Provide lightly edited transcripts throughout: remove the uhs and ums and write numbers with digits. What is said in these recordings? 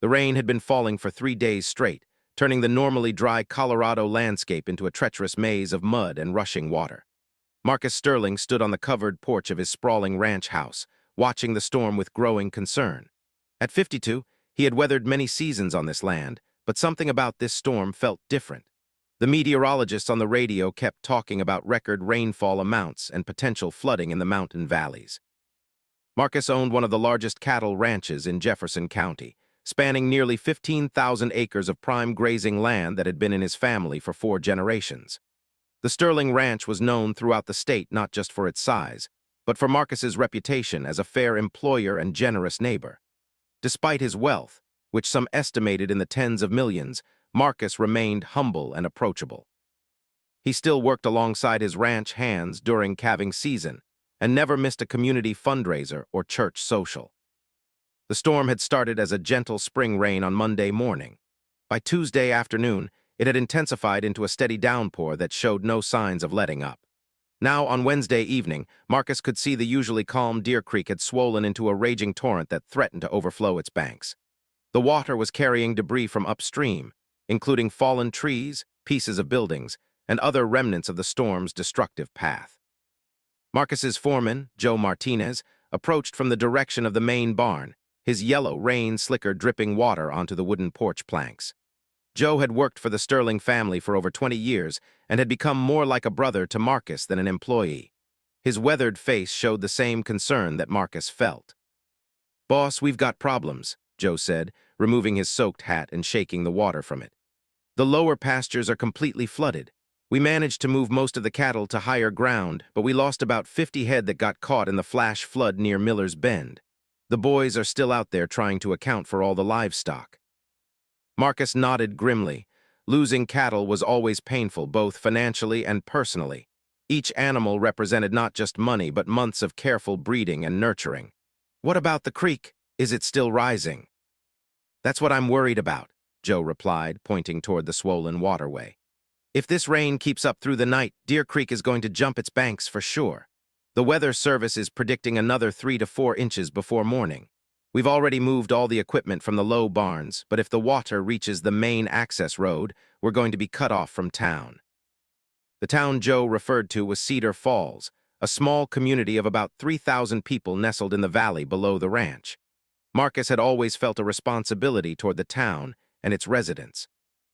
The rain had been falling for 3 days straight, turning the normally dry Colorado landscape into a treacherous maze of mud and rushing water. Marcus Sterling stood on the covered porch of his sprawling ranch house, watching the storm with growing concern. At 52, he had weathered many seasons on this land, but something about this storm felt different. The meteorologists on the radio kept talking about record rainfall amounts and potential flooding in the mountain valleys. Marcus owned one of the largest cattle ranches in Jefferson County, spanning nearly 15,000 acres of prime grazing land that had been in his family for 4 generations. The Sterling Ranch was known throughout the state not just for its size, but for Marcus's reputation as a fair employer and generous neighbor. Despite his wealth, which some estimated in the tens of millions, Marcus remained humble and approachable. He still worked alongside his ranch hands during calving season and never missed a community fundraiser or church social. The storm had started as a gentle spring rain on Monday morning. By Tuesday afternoon, it had intensified into a steady downpour that showed no signs of letting up. Now, on Wednesday evening, Marcus could see the usually calm Deer Creek had swollen into a raging torrent that threatened to overflow its banks. The water was carrying debris from upstream, including fallen trees, pieces of buildings, and other remnants of the storm's destructive path. Marcus's foreman, Joe Martinez, approached from the direction of the main barn, his yellow rain slicker dripping water onto the wooden porch planks. Joe had worked for the Sterling family for over 20 years and had become more like a brother to Marcus than an employee. His weathered face showed the same concern that Marcus felt. "Boss, we've got problems," Joe said, removing his soaked hat and shaking the water from it. "The lower pastures are completely flooded. We managed to move most of the cattle to higher ground, but we lost about 50 head that got caught in the flash flood near Miller's Bend. The boys are still out there trying to account for all the livestock." Marcus nodded grimly. Losing cattle was always painful, both financially and personally. Each animal represented not just money, but months of careful breeding and nurturing. "What about the creek? Is it still rising?" "That's what I'm worried about," Joe replied, pointing toward the swollen waterway. "If this rain keeps up through the night, Deer Creek is going to jump its banks for sure. The Weather Service is predicting another 3 to 4 inches before morning. We've already moved all the equipment from the low barns, but if the water reaches the main access road, we're going to be cut off from town." The town Joe referred to was Cedar Falls, a small community of about 3,000 people nestled in the valley below the ranch. Marcus had always felt a responsibility toward the town and its residents.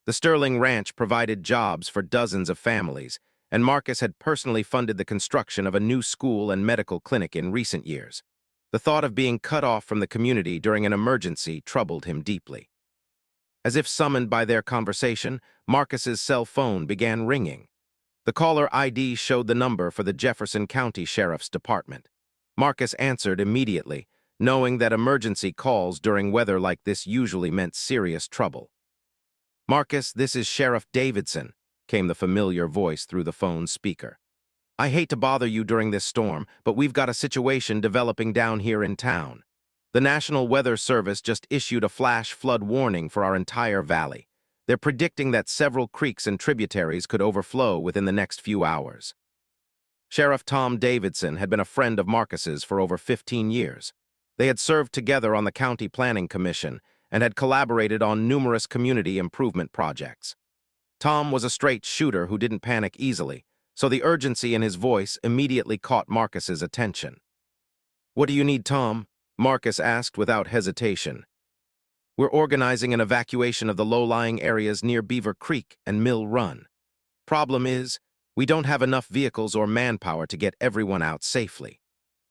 The Sterling Ranch provided jobs for dozens of families, and Marcus had personally funded the construction of a new school and medical clinic in recent years. The thought of being cut off from the community during an emergency troubled him deeply. As if summoned by their conversation, Marcus's cell phone began ringing. The caller ID showed the number for the Jefferson County Sheriff's Department. Marcus answered immediately, knowing that emergency calls during weather like this usually meant serious trouble. "Marcus, this is Sheriff Davidson," came the familiar voice through the phone's speaker. "I hate to bother you during this storm, but we've got a situation developing down here in town. The National Weather Service just issued a flash flood warning for our entire valley. They're predicting that several creeks and tributaries could overflow within the next few hours." Sheriff Tom Davidson had been a friend of Marcus's for over 15 years. They had served together on the County Planning Commission and had collaborated on numerous community improvement projects. Tom was a straight shooter who didn't panic easily, so the urgency in his voice immediately caught Marcus's attention. "What do you need, Tom?" Marcus asked without hesitation. "We're organizing an evacuation of the low-lying areas near Beaver Creek and Mill Run. Problem is, we don't have enough vehicles or manpower to get everyone out safely.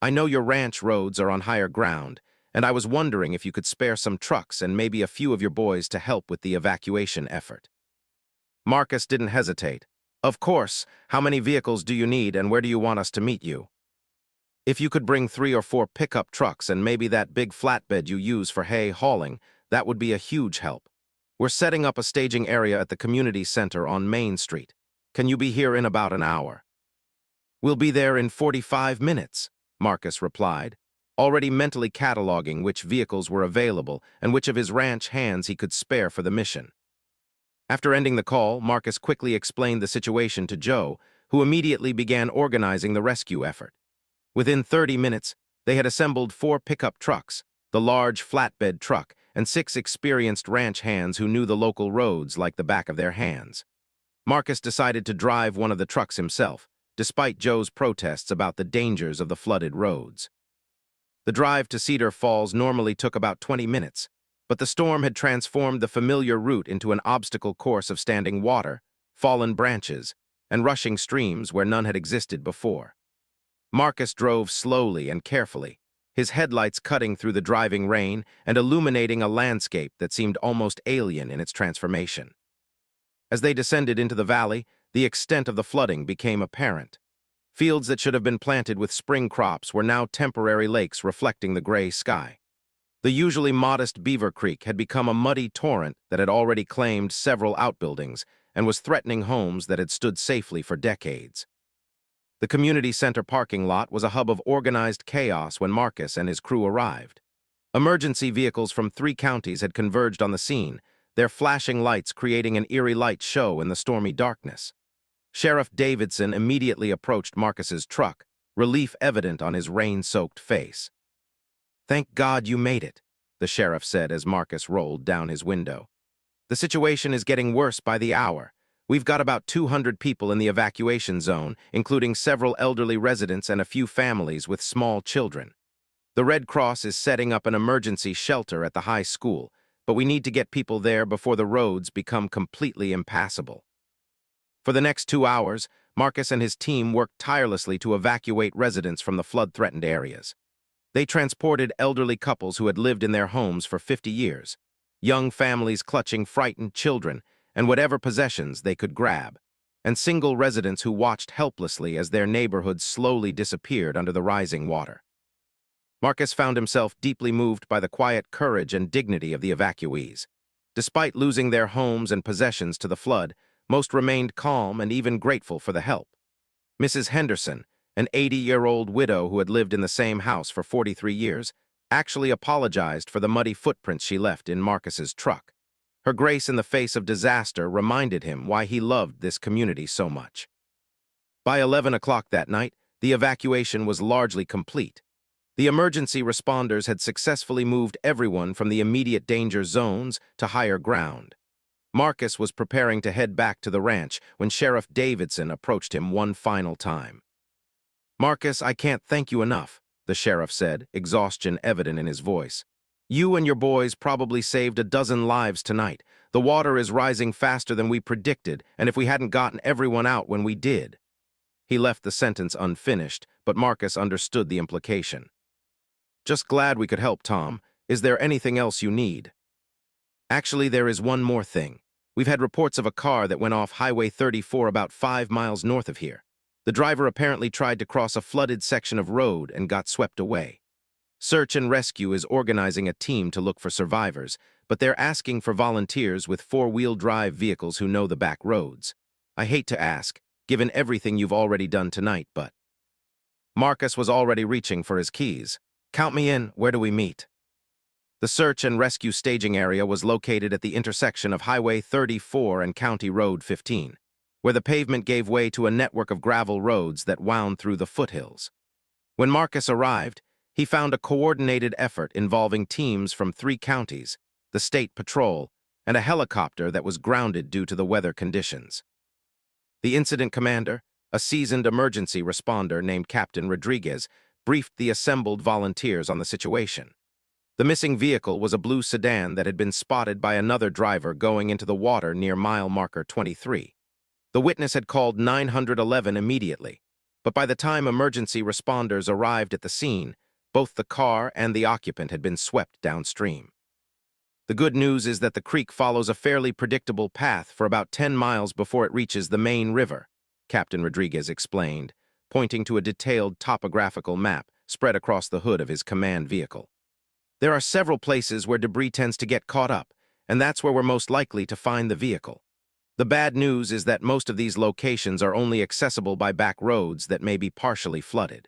I know your ranch roads are on higher ground, and I was wondering if you could spare some trucks and maybe a few of your boys to help with the evacuation effort." Marcus didn't hesitate. "Of course, how many vehicles do you need and where do you want us to meet you?" "If you could bring 3 or 4 pickup trucks and maybe that big flatbed you use for hay hauling, that would be a huge help. We're setting up a staging area at the community center on Main Street. Can you be here in about an hour?" "We'll be there in 45 minutes, Marcus replied, already mentally cataloging which vehicles were available and which of his ranch hands he could spare for the mission. After ending the call, Marcus quickly explained the situation to Joe, who immediately began organizing the rescue effort. Within 30 minutes, they had assembled 4 pickup trucks, the large flatbed truck, and 6 experienced ranch hands who knew the local roads like the back of their hands. Marcus decided to drive one of the trucks himself, despite Joe's protests about the dangers of the flooded roads. The drive to Cedar Falls normally took about 20 minutes, but the storm had transformed the familiar route into an obstacle course of standing water, fallen branches, and rushing streams where none had existed before. Marcus drove slowly and carefully, his headlights cutting through the driving rain and illuminating a landscape that seemed almost alien in its transformation. As they descended into the valley, the extent of the flooding became apparent. Fields that should have been planted with spring crops were now temporary lakes reflecting the gray sky. The usually modest Beaver Creek had become a muddy torrent that had already claimed several outbuildings and was threatening homes that had stood safely for decades. The community center parking lot was a hub of organized chaos when Marcus and his crew arrived. Emergency vehicles from 3 counties had converged on the scene, their flashing lights creating an eerie light show in the stormy darkness. Sheriff Davidson immediately approached Marcus's truck, relief evident on his rain-soaked face. "Thank God you made it," the sheriff said as Marcus rolled down his window. "The situation is getting worse by the hour. We've got about 200 people in the evacuation zone, including several elderly residents and a few families with small children. The Red Cross is setting up an emergency shelter at the high school, but we need to get people there before the roads become completely impassable." For the next 2 hours, Marcus and his team worked tirelessly to evacuate residents from the flood-threatened areas. They transported elderly couples who had lived in their homes for 50 years, young families clutching frightened children and whatever possessions they could grab, and single residents who watched helplessly as their neighborhoods slowly disappeared under the rising water. Marcus found himself deeply moved by the quiet courage and dignity of the evacuees. Despite losing their homes and possessions to the flood, most remained calm and even grateful for the help. Mrs. Henderson, an 80-year-old widow who had lived in the same house for 43 years, actually apologized for the muddy footprints she left in Marcus's truck. Her grace in the face of disaster reminded him why he loved this community so much. By 11 o'clock that night, the evacuation was largely complete. The emergency responders had successfully moved everyone from the immediate danger zones to higher ground. Marcus was preparing to head back to the ranch when Sheriff Davidson approached him one final time. "Marcus, I can't thank you enough," the sheriff said, exhaustion evident in his voice. "You and your boys probably saved a dozen lives tonight. The water is rising faster than we predicted, and if we hadn't gotten everyone out when we did." He left the sentence unfinished, but Marcus understood the implication. "Just glad we could help, Tom. Is there anything else you need?" "Actually, there is one more thing. We've had reports of a car that went off Highway 34 about 5 miles north of here. The driver apparently tried to cross a flooded section of road and got swept away. Search and Rescue is organizing a team to look for survivors, but they're asking for volunteers with 4-wheel drive vehicles who know the back roads. I hate to ask, given everything you've already done tonight, but..." Marcus was already reaching for his keys. "Count me in. Where do we meet?" The search and rescue staging area was located at the intersection of Highway 34 and County Road 15, where the pavement gave way to a network of gravel roads that wound through the foothills. When Marcus arrived, he found a coordinated effort involving teams from 3 counties, the state patrol, and a helicopter that was grounded due to the weather conditions. The incident commander, a seasoned emergency responder named Captain Rodriguez, briefed the assembled volunteers on the situation. The missing vehicle was a blue sedan that had been spotted by another driver going into the water near mile marker 23. The witness had called 911 immediately, but by the time emergency responders arrived at the scene, both the car and the occupant had been swept downstream. "The good news is that the creek follows a fairly predictable path for about 10 miles before it reaches the main river," Captain Rodriguez explained, pointing to a detailed topographical map spread across the hood of his command vehicle. "There are several places where debris tends to get caught up, and that's where we're most likely to find the vehicle. The bad news is that most of these locations are only accessible by back roads that may be partially flooded."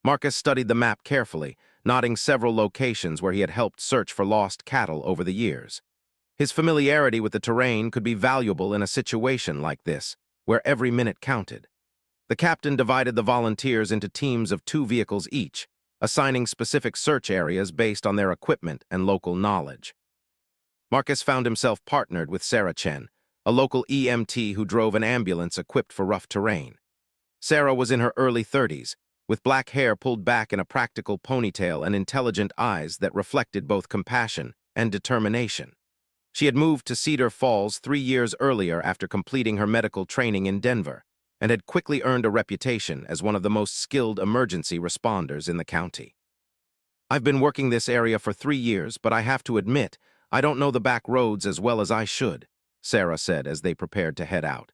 Marcus studied the map carefully, noting several locations where he had helped search for lost cattle over the years. His familiarity with the terrain could be valuable in a situation like this, where every minute counted. The captain divided the volunteers into teams of 2 vehicles each, assigning specific search areas based on their equipment and local knowledge. Marcus found himself partnered with Sarah Chen, a local EMT who drove an ambulance equipped for rough terrain. Sarah was in her early 30s, with black hair pulled back in a practical ponytail and intelligent eyes that reflected both compassion and determination. She had moved to Cedar Falls 3 years earlier after completing her medical training in Denver, and had quickly earned a reputation as one of the most skilled emergency responders in the county. "I've been working this area for 3 years, but I have to admit, I don't know the back roads as well as I should," Sarah said as they prepared to head out.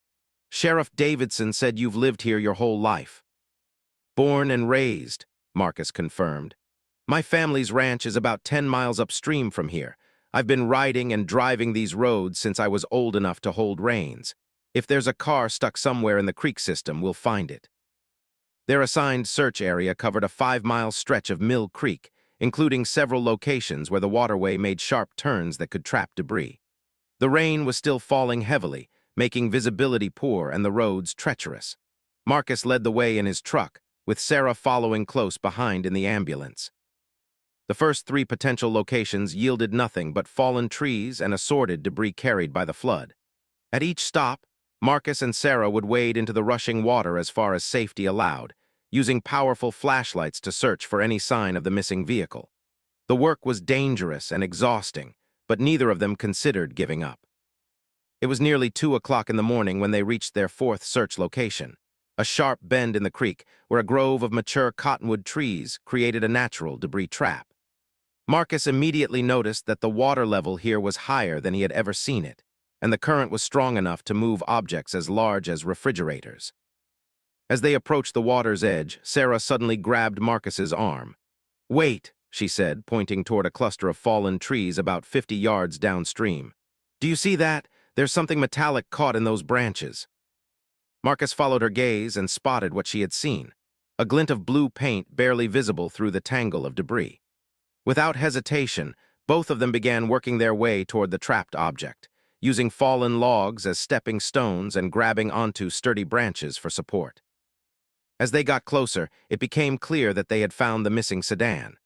"Sheriff Davidson said you've lived here your whole life." "Born and raised," Marcus confirmed. "My family's ranch is about 10 miles upstream from here. I've been riding and driving these roads since I was old enough to hold reins. If there's a car stuck somewhere in the creek system, we'll find it." Their assigned search area covered a 5-mile stretch of Mill Creek, including several locations where the waterway made sharp turns that could trap debris. The rain was still falling heavily, making visibility poor and the roads treacherous. Marcus led the way in his truck, with Sarah following close behind in the ambulance. The first 3 potential locations yielded nothing but fallen trees and assorted debris carried by the flood. At each stop, Marcus and Sarah would wade into the rushing water as far as safety allowed, using powerful flashlights to search for any sign of the missing vehicle. The work was dangerous and exhausting, but neither of them considered giving up. It was nearly 2 o'clock in the morning when they reached their 4th search location, a sharp bend in the creek where a grove of mature cottonwood trees created a natural debris trap. Marcus immediately noticed that the water level here was higher than he had ever seen it, and the current was strong enough to move objects as large as refrigerators. As they approached the water's edge, Sarah suddenly grabbed Marcus's arm. "Wait," she said, pointing toward a cluster of fallen trees about 50 yards downstream. "Do you see that? There's something metallic caught in those branches." Marcus followed her gaze and spotted what she had seen, a glint of blue paint barely visible through the tangle of debris. Without hesitation, both of them began working their way toward the trapped object, using fallen logs as stepping stones and grabbing onto sturdy branches for support. As they got closer, it became clear that they had found the missing sedan.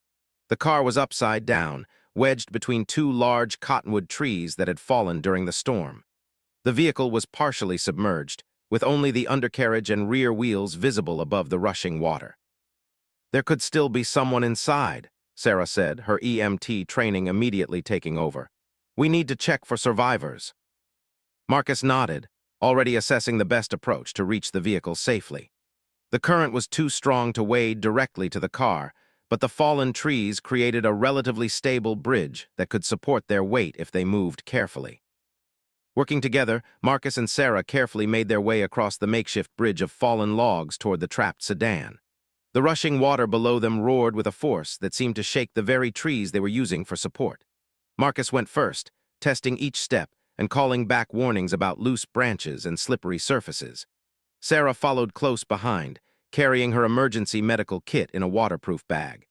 The car was upside down, wedged between 2 large cottonwood trees that had fallen during the storm. The vehicle was partially submerged, with only the undercarriage and rear wheels visible above the rushing water. "There could still be someone inside," Sarah said, her EMT training immediately taking over. "We need to check for survivors." Marcus nodded, already assessing the best approach to reach the vehicle safely. The current was too strong to wade directly to the car, but the fallen trees created a relatively stable bridge that could support their weight if they moved carefully. Working together, Marcus and Sarah carefully made their way across the makeshift bridge of fallen logs toward the trapped sedan. The rushing water below them roared with a force that seemed to shake the very trees they were using for support. Marcus went first, testing each step and calling back warnings about loose branches and slippery surfaces. Sarah followed close behind, carrying her emergency medical kit in a waterproof bag.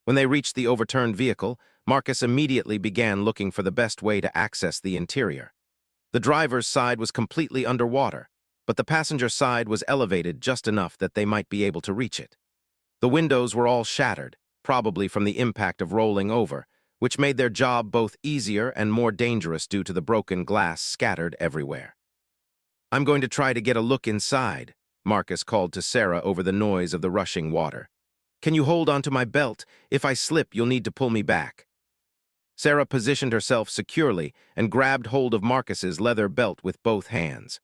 When they reached the overturned vehicle, Marcus immediately began looking for the best way to access the interior. The driver's side was completely underwater, but the passenger side was elevated just enough that they might be able to reach it. The windows were all shattered, probably from the impact of rolling over, which made their job both easier and more dangerous due to the broken glass scattered everywhere. "I'm going to try to get a look inside," Marcus called to Sarah over the noise of the rushing water. "Can you hold onto my belt? If I slip, you'll need to pull me back." Sarah positioned herself securely and grabbed hold of Marcus's leather belt with both hands.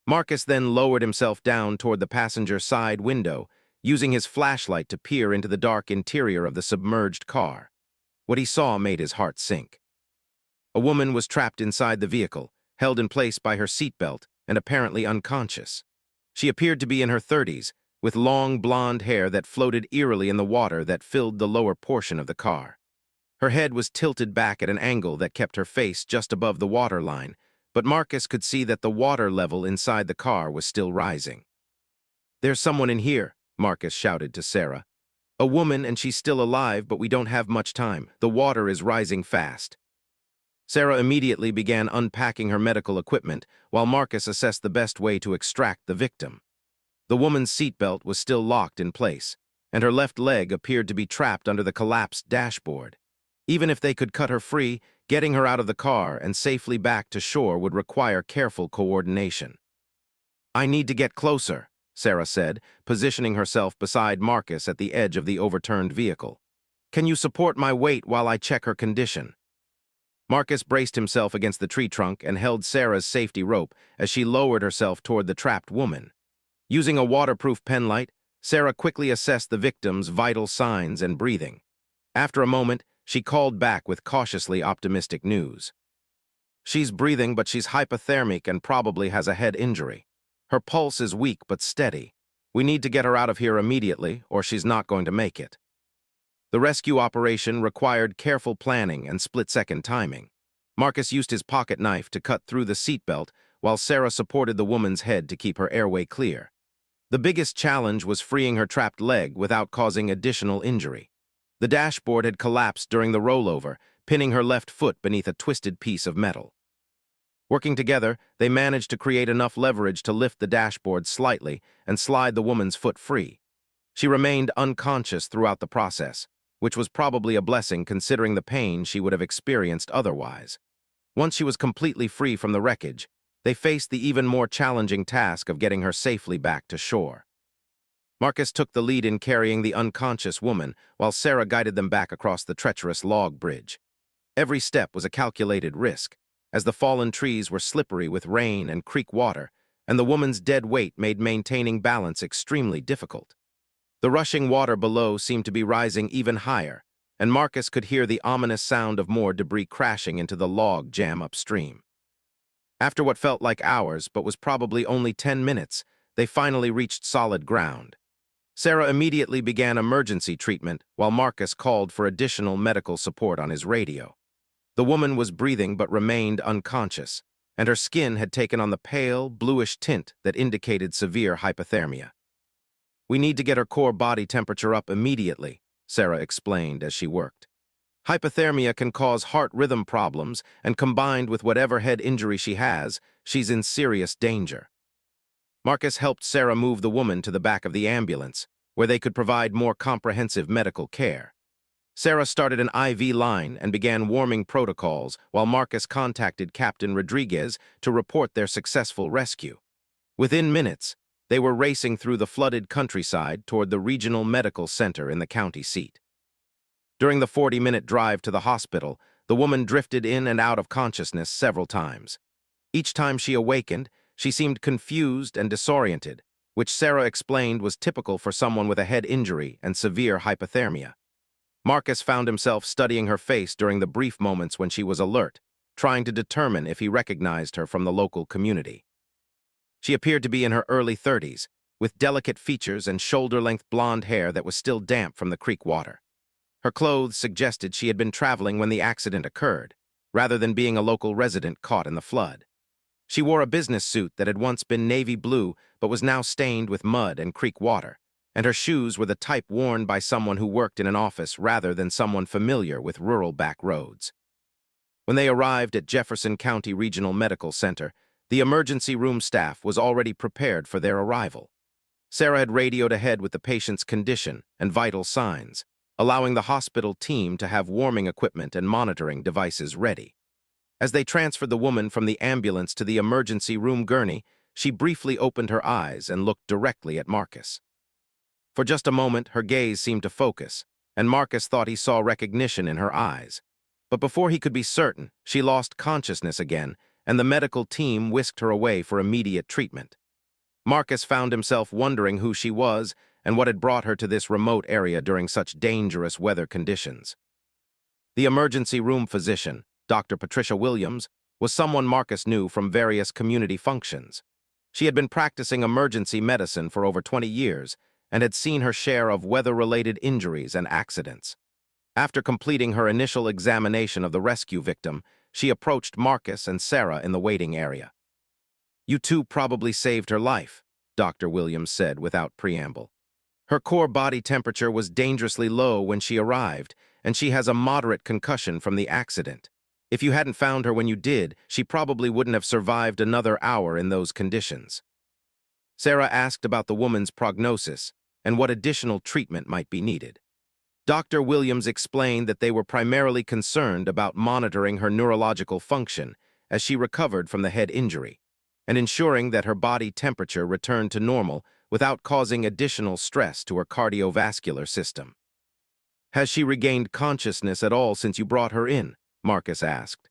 Marcus then lowered himself down toward the passenger side window, using his flashlight to peer into the dark interior of the submerged car. What he saw made his heart sink. A woman was trapped inside the vehicle, held in place by her seatbelt and apparently unconscious. She appeared to be in her 30s, with long blonde hair that floated eerily in the water that filled the lower portion of the car. Her head was tilted back at an angle that kept her face just above the water line, but Marcus could see that the water level inside the car was still rising. "There's someone in here," Marcus shouted to Sarah. "A woman, and she's still alive, but we don't have much time. The water is rising fast." Sarah immediately began unpacking her medical equipment, while Marcus assessed the best way to extract the victim. The woman's seatbelt was still locked in place, and her left leg appeared to be trapped under the collapsed dashboard. Even if they could cut her free, getting her out of the car and safely back to shore would require careful coordination. "I need to get closer," Sarah said, positioning herself beside Marcus at the edge of the overturned vehicle. "Can you support my weight while I check her condition?" Marcus braced himself against the tree trunk and held Sarah's safety rope as she lowered herself toward the trapped woman. Using a waterproof penlight, Sarah quickly assessed the victim's vital signs and breathing. After a moment, she called back with cautiously optimistic news. "She's breathing, but she's hypothermic and probably has a head injury. Her pulse is weak but steady. We need to get her out of here immediately, or she's not going to make it." The rescue operation required careful planning and split-second timing. Marcus used his pocket knife to cut through the seatbelt, while Sarah supported the woman's head to keep her airway clear. The biggest challenge was freeing her trapped leg without causing additional injury. The dashboard had collapsed during the rollover, pinning her left foot beneath a twisted piece of metal. Working together, they managed to create enough leverage to lift the dashboard slightly and slide the woman's foot free. She remained unconscious throughout the process, which was probably a blessing considering the pain she would have experienced otherwise. Once she was completely free from the wreckage, they faced the even more challenging task of getting her safely back to shore. Marcus took the lead in carrying the unconscious woman, while Sarah guided them back across the treacherous log bridge. Every step was a calculated risk, as the fallen trees were slippery with rain and creek water, and the woman's dead weight made maintaining balance extremely difficult. The rushing water below seemed to be rising even higher, and Marcus could hear the ominous sound of more debris crashing into the log jam upstream. After what felt like hours but was probably only 10 minutes, they finally reached solid ground. Sarah immediately began emergency treatment while Marcus called for additional medical support on his radio. The woman was breathing but remained unconscious, and her skin had taken on the pale, bluish tint that indicated severe hypothermia. "We need to get her core body temperature up immediately," Sarah explained as she worked. "Hypothermia can cause heart rhythm problems, and combined with whatever head injury she has, she's in serious danger." Marcus helped Sarah move the woman to the back of the ambulance, where they could provide more comprehensive medical care. Sarah started an IV line and began warming protocols, while Marcus contacted Captain Rodriguez to report their successful rescue. Within minutes, they were racing through the flooded countryside toward the regional medical center in the county seat. During the 40-minute drive to the hospital, the woman drifted in and out of consciousness several times. Each time she awakened, she seemed confused and disoriented, which Sarah explained was typical for someone with a head injury and severe hypothermia. Marcus found himself studying her face during the brief moments when she was alert, trying to determine if he recognized her from the local community. She appeared to be in her early 30s, with delicate features and shoulder-length blonde hair that was still damp from the creek water. Her clothes suggested she had been traveling when the accident occurred, rather than being a local resident caught in the flood. She wore a business suit that had once been navy blue but was now stained with mud and creek water, and her shoes were the type worn by someone who worked in an office rather than someone familiar with rural back roads. When they arrived at Jefferson County Regional Medical Center, the emergency room staff was already prepared for their arrival. Sarah had radioed ahead with the patient's condition and vital signs, allowing the hospital team to have warming equipment and monitoring devices ready. As they transferred the woman from the ambulance to the emergency room gurney, she briefly opened her eyes and looked directly at Marcus. For just a moment, her gaze seemed to focus, and Marcus thought he saw recognition in her eyes. But before he could be certain, she lost consciousness again, and the medical team whisked her away for immediate treatment. Marcus found himself wondering who she was and what had brought her to this remote area during such dangerous weather conditions. The emergency room physician, Dr. Patricia Williams, was someone Marcus knew from various community functions. She had been practicing emergency medicine for over 20 years and had seen her share of weather-related injuries and accidents. After completing her initial examination of the rescue victim, she approached Marcus and Sarah in the waiting area. "You two probably saved her life," Dr. Williams said without preamble. "Her core body temperature was dangerously low when she arrived, and she has a moderate concussion from the accident. If you hadn't found her when you did, she probably wouldn't have survived another hour in those conditions." Sarah asked about the woman's prognosis, and what additional treatment might be needed. Dr. Williams explained that they were primarily concerned about monitoring her neurological function as she recovered from the head injury, and ensuring that her body temperature returned to normal without causing additional stress to her cardiovascular system. "Has she regained consciousness at all since you brought her in?" Marcus asked.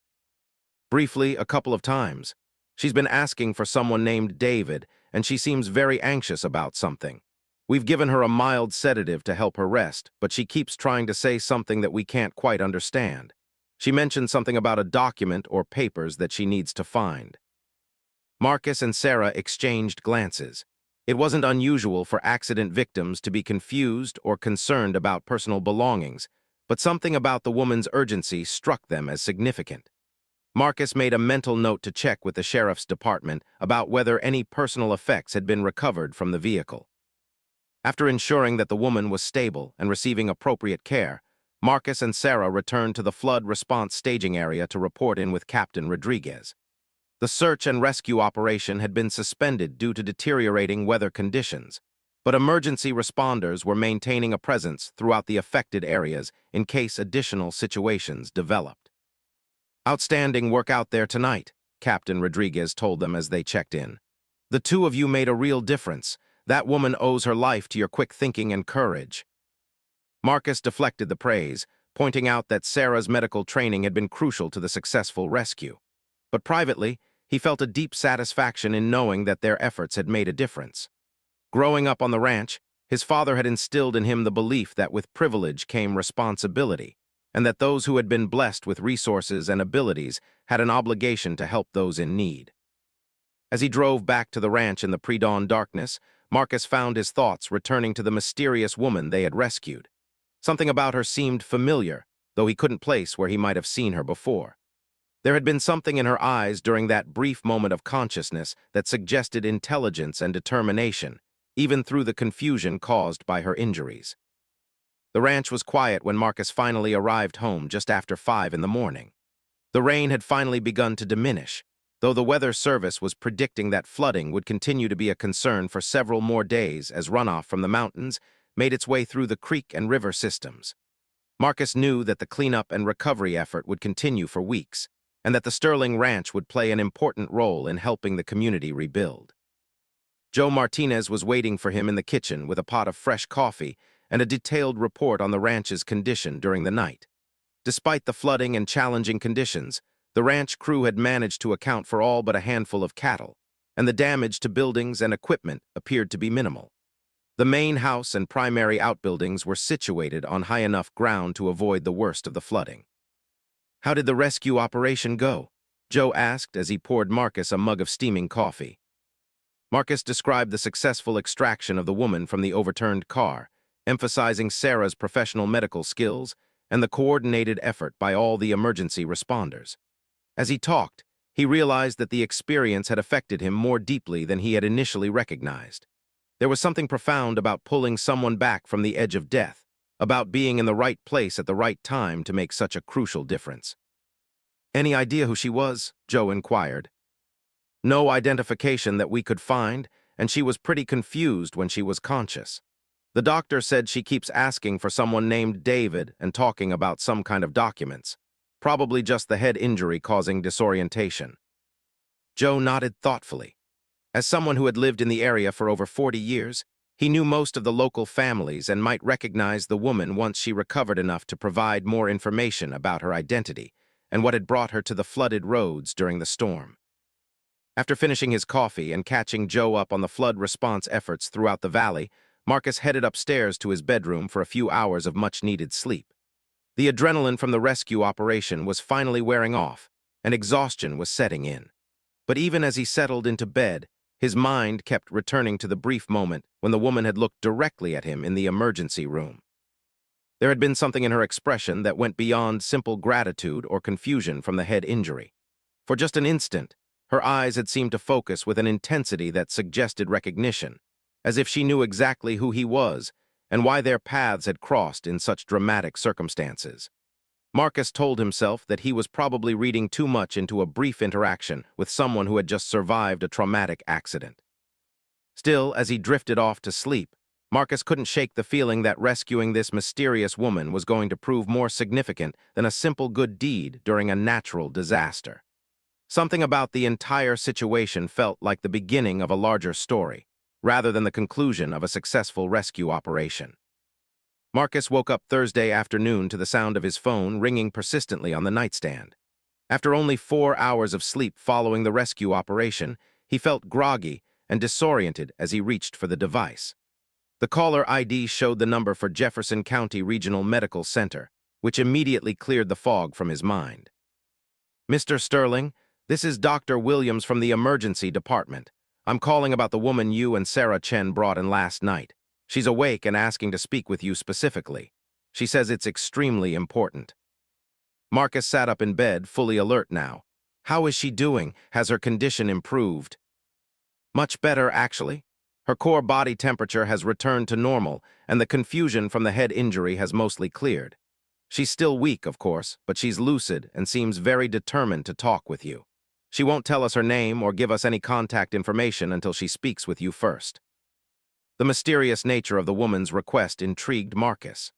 "Briefly, a couple of times. She's been asking for someone named David, and she seems very anxious about something. We've given her a mild sedative to help her rest, but she keeps trying to say something that we can't quite understand. She mentioned something about a document or papers that she needs to find." Marcus and Sarah exchanged glances. It wasn't unusual for accident victims to be confused or concerned about personal belongings, but something about the woman's urgency struck them as significant. Marcus made a mental note to check with the sheriff's department about whether any personal effects had been recovered from the vehicle. After ensuring that the woman was stable and receiving appropriate care, Marcus and Sarah returned to the flood response staging area to report in with Captain Rodriguez. The search and rescue operation had been suspended due to deteriorating weather conditions, but emergency responders were maintaining a presence throughout the affected areas in case additional situations developed. "Outstanding work out there tonight," Captain Rodriguez told them as they checked in. "The two of you made a real difference. That woman owes her life to your quick thinking and courage." Marcus deflected the praise, pointing out that Sarah's medical training had been crucial to the successful rescue. But privately, he felt a deep satisfaction in knowing that their efforts had made a difference. Growing up on the ranch, his father had instilled in him the belief that with privilege came responsibility, and that those who had been blessed with resources and abilities had an obligation to help those in need. As he drove back to the ranch in the pre-dawn darkness, Marcus found his thoughts returning to the mysterious woman they had rescued. Something about her seemed familiar, though he couldn't place where he might have seen her before. There had been something in her eyes during that brief moment of consciousness that suggested intelligence and determination, even through the confusion caused by her injuries. The ranch was quiet when Marcus finally arrived home just after 5 in the morning. The rain had finally begun to diminish, though the weather service was predicting that flooding would continue to be a concern for several more days as runoff from the mountains made its way through the creek and river systems. Marcus knew that the cleanup and recovery effort would continue for weeks, and that the Sterling Ranch would play an important role in helping the community rebuild. Joe Martinez was waiting for him in the kitchen with a pot of fresh coffee and a detailed report on the ranch's condition during the night. Despite the flooding and challenging conditions, the ranch crew had managed to account for all but a handful of cattle, and the damage to buildings and equipment appeared to be minimal. The main house and primary outbuildings were situated on high enough ground to avoid the worst of the flooding. "How did the rescue operation go?" Joe asked as he poured Marcus a mug of steaming coffee. Marcus described the successful extraction of the woman from the overturned car, emphasizing Sarah's professional medical skills and the coordinated effort by all the emergency responders. As he talked, he realized that the experience had affected him more deeply than he had initially recognized. There was something profound about pulling someone back from the edge of death, about being in the right place at the right time to make such a crucial difference. "Any idea who she was?" Joe inquired. "No identification that we could find, and she was pretty confused when she was conscious. The doctor said she keeps asking for someone named David and talking about some kind of documents. Probably just the head injury causing disorientation." Joe nodded thoughtfully. As someone who had lived in the area for over 40 years, he knew most of the local families and might recognize the woman once she recovered enough to provide more information about her identity and what had brought her to the flooded roads during the storm. After finishing his coffee and catching Joe up on the flood response efforts throughout the valley, Marcus headed upstairs to his bedroom for a few hours of much-needed sleep. The adrenaline from the rescue operation was finally wearing off, and exhaustion was setting in. But even as he settled into bed, his mind kept returning to the brief moment when the woman had looked directly at him in the emergency room. There had been something in her expression that went beyond simple gratitude or confusion from the head injury. For just an instant, her eyes had seemed to focus with an intensity that suggested recognition, as if she knew exactly who he was and why their paths had crossed in such dramatic circumstances. Marcus told himself that he was probably reading too much into a brief interaction with someone who had just survived a traumatic accident. Still, as he drifted off to sleep, Marcus couldn't shake the feeling that rescuing this mysterious woman was going to prove more significant than a simple good deed during a natural disaster. Something about the entire situation felt like the beginning of a larger story, rather than the conclusion of a successful rescue operation. Marcus woke up Thursday afternoon to the sound of his phone ringing persistently on the nightstand. After only 4 hours of sleep following the rescue operation, he felt groggy and disoriented as he reached for the device. The caller ID showed the number for Jefferson County Regional Medical Center, which immediately cleared the fog from his mind. "Mr. Sterling, this is Dr. Williams from the emergency department. I'm calling about the woman you and Sarah Chen brought in last night. She's awake and asking to speak with you specifically. She says it's extremely important." Marcus sat up in bed, fully alert now. How is she doing? Has her condition improved? Much better, actually. Her core body temperature has returned to normal, and the confusion from the head injury has mostly cleared. She's still weak, of course, but she's lucid and seems very determined to talk with you. She won't tell us her name or give us any contact information until she speaks with you first. The mysterious nature of the woman's request intrigued Marcus.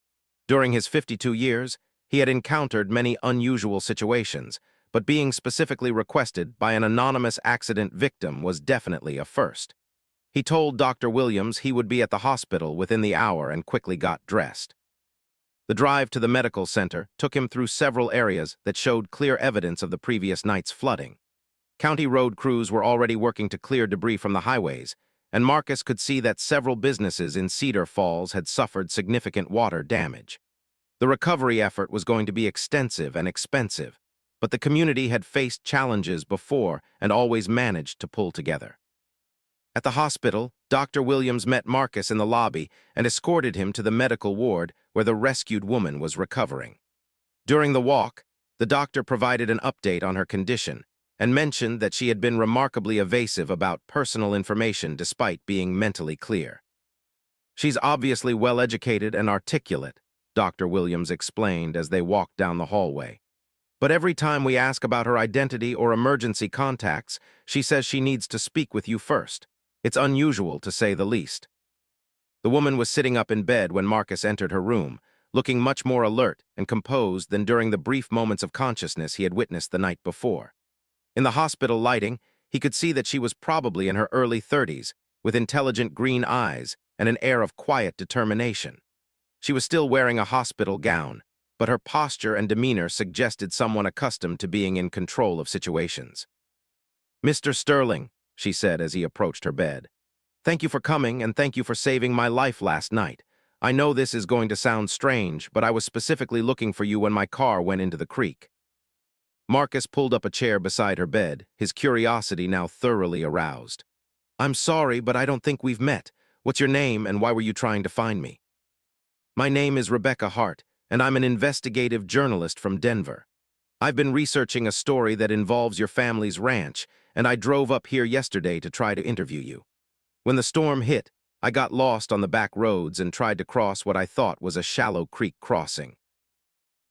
During his 52 years, he had encountered many unusual situations, but being specifically requested by an anonymous accident victim was definitely a first. He told Dr. Williams he would be at the hospital within the hour and quickly got dressed. The drive to the medical center took him through several areas that showed clear evidence of the previous night's flooding. County road crews were already working to clear debris from the highways, and Marcus could see that several businesses in Cedar Falls had suffered significant water damage. The recovery effort was going to be extensive and expensive, but the community had faced challenges before and always managed to pull together. At the hospital, Dr. Williams met Marcus in the lobby and escorted him to the medical ward where the rescued woman was recovering. During the walk, the doctor provided an update on her condition and mentioned that she had been remarkably evasive about personal information despite being mentally clear. "She's obviously well-educated and articulate," Dr. Williams explained as they walked down the hallway. "But every time we ask about her identity or emergency contacts, she says she needs to speak with you first. It's unusual, to say the least." The woman was sitting up in bed when Marcus entered her room, looking much more alert and composed than during the brief moments of consciousness he had witnessed the night before. In the hospital lighting, he could see that she was probably in her early 30s, with intelligent green eyes and an air of quiet determination. She was still wearing a hospital gown, but her posture and demeanor suggested someone accustomed to being in control of situations. "Mr. Sterling," she said as he approached her bed, "thank you for coming and thank you for saving my life last night. I know this is going to sound strange, but I was specifically looking for you when my car went into the creek." Marcus pulled up a chair beside her bed, his curiosity now thoroughly aroused. "I'm sorry, but I don't think we've met. What's your name and why were you trying to find me?" "My name is Rebecca Hart, and I'm an investigative journalist from Denver. I've been researching a story that involves your family's ranch, and I drove up here yesterday to try to interview you. When the storm hit, I got lost on the back roads and tried to cross what I thought was a shallow creek crossing."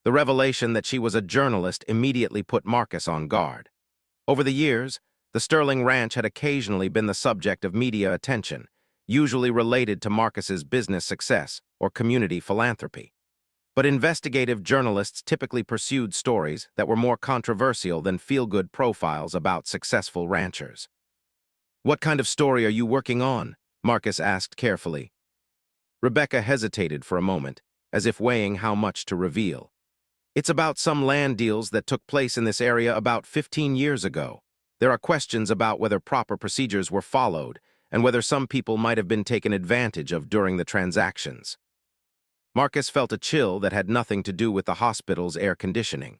The revelation that she was a journalist immediately put Marcus on guard. Over the years, the Sterling Ranch had occasionally been the subject of media attention, usually related to Marcus's business success or community philanthropy. But investigative journalists typically pursued stories that were more controversial than feel-good profiles about successful ranchers. "What kind of story are you working on?" Marcus asked carefully. Rebecca hesitated for a moment, as if weighing how much to reveal. "It's about some land deals that took place in this area about 15 years ago. There are questions about whether proper procedures were followed and whether some people might have been taken advantage of during the transactions." Marcus felt a chill that had nothing to do with the hospital's air conditioning.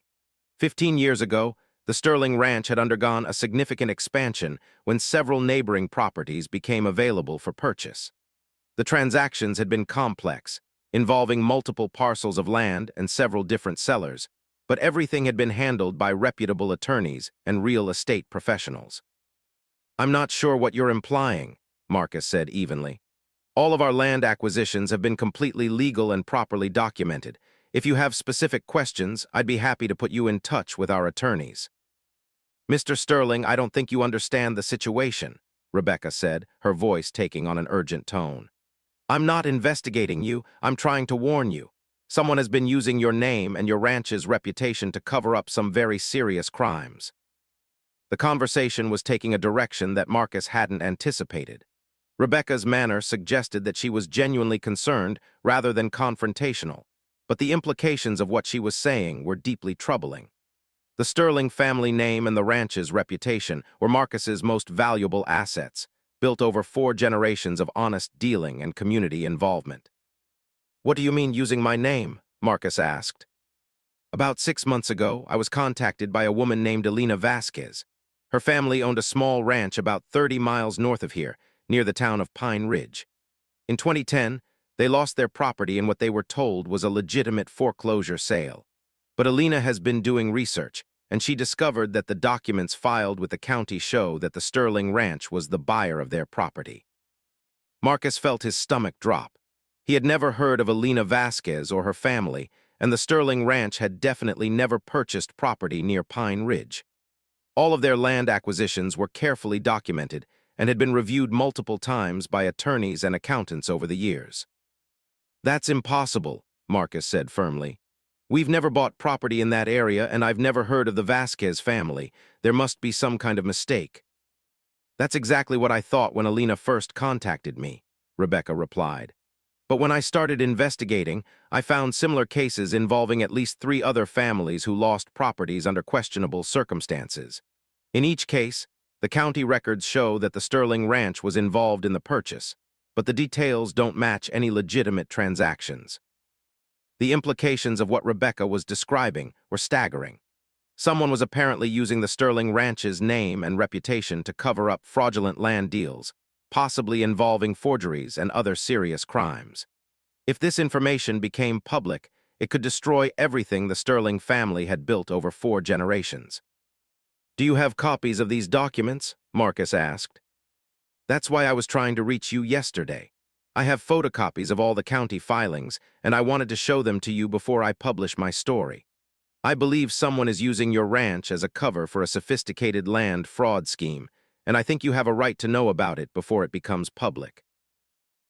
15 years ago, the Sterling Ranch had undergone a significant expansion when several neighboring properties became available for purchase. The transactions had been complex, involving multiple parcels of land and several different sellers, but everything had been handled by reputable attorneys and real estate professionals. "I'm not sure what you're implying," Marcus said evenly. "All of our land acquisitions have been completely legal and properly documented. If you have specific questions, I'd be happy to put you in touch with our attorneys." "Mr. Sterling, I don't think you understand the situation," Rebecca said, her voice taking on an urgent tone. I'm not investigating you, I'm trying to warn you. Someone has been using your name and your ranch's reputation to cover up some very serious crimes. The conversation was taking a direction that Marcus hadn't anticipated. Rebecca's manner suggested that she was genuinely concerned rather than confrontational, but the implications of what she was saying were deeply troubling. The Sterling family name and the ranch's reputation were Marcus's most valuable assets, built over 4 generations of honest dealing and community involvement. "What do you mean using my name?" Marcus asked. "About 6 months ago, I was contacted by a woman named Elena Vasquez. Her family owned a small ranch about 30 miles north of here, near the town of Pine Ridge. In 2010, they lost their property in what they were told was a legitimate foreclosure sale. But Elena has been doing research, and she discovered that the documents filed with the county show that the Sterling Ranch was the buyer of their property." Marcus felt his stomach drop. He had never heard of Elena Vasquez or her family, and the Sterling Ranch had definitely never purchased property near Pine Ridge. All of their land acquisitions were carefully documented and had been reviewed multiple times by attorneys and accountants over the years. "That's impossible," Marcus said firmly. "We've never bought property in that area, and I've never heard of the Vasquez family. There must be some kind of mistake." "That's exactly what I thought when Elena first contacted me," Rebecca replied. "But when I started investigating, I found similar cases involving at least 3 other families who lost properties under questionable circumstances. In each case, the county records show that the Sterling Ranch was involved in the purchase, but the details don't match any legitimate transactions." The implications of what Rebecca was describing were staggering. Someone was apparently using the Sterling Ranch's name and reputation to cover up fraudulent land deals, possibly involving forgeries and other serious crimes. If this information became public, it could destroy everything the Sterling family had built over 4 generations. "Do you have copies of these documents?" Marcus asked. "That's why I was trying to reach you yesterday. I have photocopies of all the county filings, and I wanted to show them to you before I publish my story. I believe someone is using your ranch as a cover for a sophisticated land fraud scheme, and I think you have a right to know about it before it becomes public."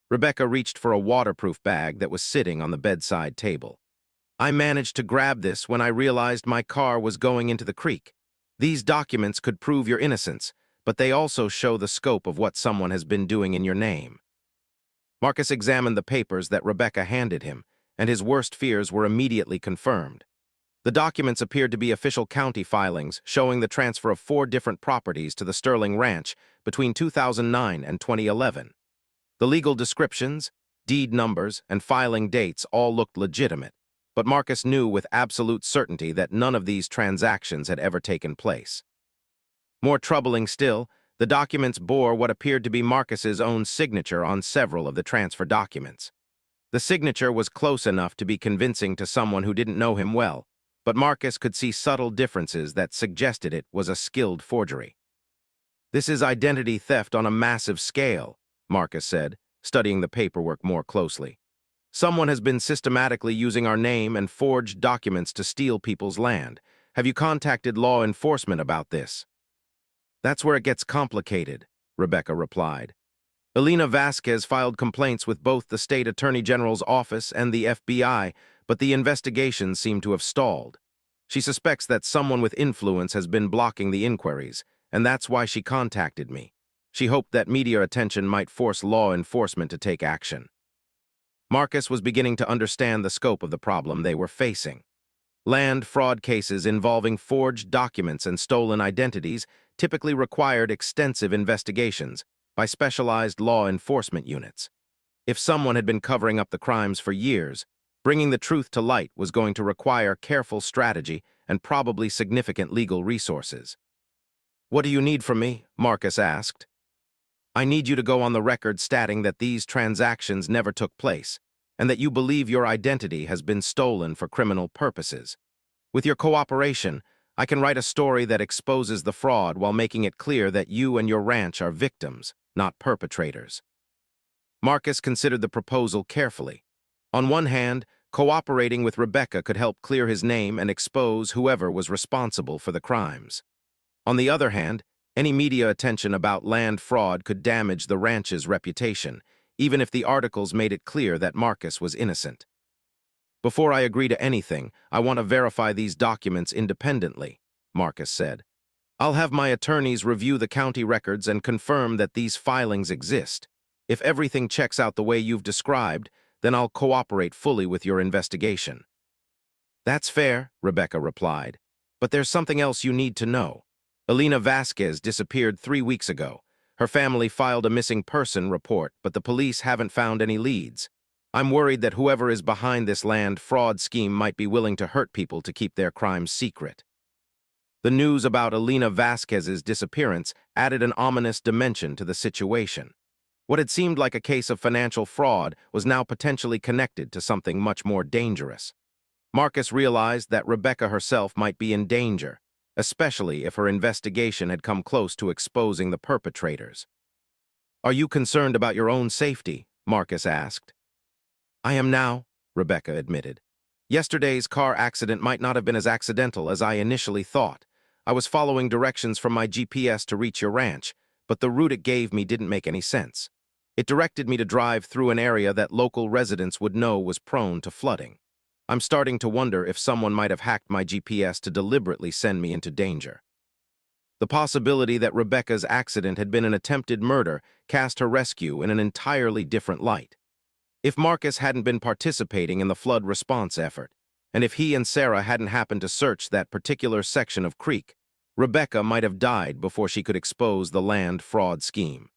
Rebecca reached for a waterproof bag that was sitting on the bedside table. "I managed to grab this when I realized my car was going into the creek. These documents could prove your innocence, but they also show the scope of what someone has been doing in your name." Marcus examined the papers that Rebecca handed him, and his worst fears were immediately confirmed. The documents appeared to be official county filings showing the transfer of 4 different properties to the Sterling Ranch between 2009 and 2011. The legal descriptions, deed numbers, and filing dates all looked legitimate, but Marcus knew with absolute certainty that none of these transactions had ever taken place. More troubling still, the documents bore what appeared to be Marcus's own signature on several of the transfer documents. The signature was close enough to be convincing to someone who didn't know him well, but Marcus could see subtle differences that suggested it was a skilled forgery. "This is identity theft on a massive scale," Marcus said, studying the paperwork more closely. "Someone has been systematically using our name and forged documents to steal people's land. Have you contacted law enforcement about this?" "That's where it gets complicated," Rebecca replied. "Elena Vasquez filed complaints with both the state attorney general's office and the FBI, but the investigations seem to have stalled. She suspects that someone with influence has been blocking the inquiries, and that's why she contacted me. She hoped that media attention might force law enforcement to take action." Marcus was beginning to understand the scope of the problem they were facing. Land fraud cases involving forged documents and stolen identities typically required extensive investigations by specialized law enforcement units. If someone had been covering up the crimes for years, bringing the truth to light was going to require careful strategy and probably significant legal resources. "What do you need from me?" Marcus asked. "I need you to go on the record stating that these transactions never took place, and that you believe your identity has been stolen for criminal purposes. With your cooperation, I can write a story that exposes the fraud while making it clear that you and your ranch are victims, not perpetrators." Marcus considered the proposal carefully. On one hand, cooperating with Rebecca could help clear his name and expose whoever was responsible for the crimes. On the other hand, any media attention about land fraud could damage the ranch's reputation, even if the articles made it clear that Marcus was innocent. "Before I agree to anything, I want to verify these documents independently," Marcus said. "I'll have my attorneys review the county records and confirm that these filings exist. If everything checks out the way you've described, then I'll cooperate fully with your investigation." "That's fair," Rebecca replied. "But there's something else you need to know. Elena Vasquez disappeared 3 weeks ago. Her family filed a missing person report, but the police haven't found any leads. I'm worried that whoever is behind this land fraud scheme might be willing to hurt people to keep their crimes secret." The news about Elena Vasquez's disappearance added an ominous dimension to the situation. What had seemed like a case of financial fraud was now potentially connected to something much more dangerous. Marcus realized that Rebecca herself might be in danger, especially if her investigation had come close to exposing the perpetrators. "Are you concerned about your own safety?" Marcus asked. "I am now," Rebecca admitted. "Yesterday's car accident might not have been as accidental as I initially thought. I was following directions from my GPS to reach your ranch, but the route it gave me didn't make any sense. It directed me to drive through an area that local residents would know was prone to flooding. I'm starting to wonder if someone might have hacked my GPS to deliberately send me into danger." The possibility that Rebecca's accident had been an attempted murder cast her rescue in an entirely different light. If Marcus hadn't been participating in the flood response effort, and if he and Sarah hadn't happened to search that particular section of creek, Rebecca might have died before she could expose the land fraud scheme.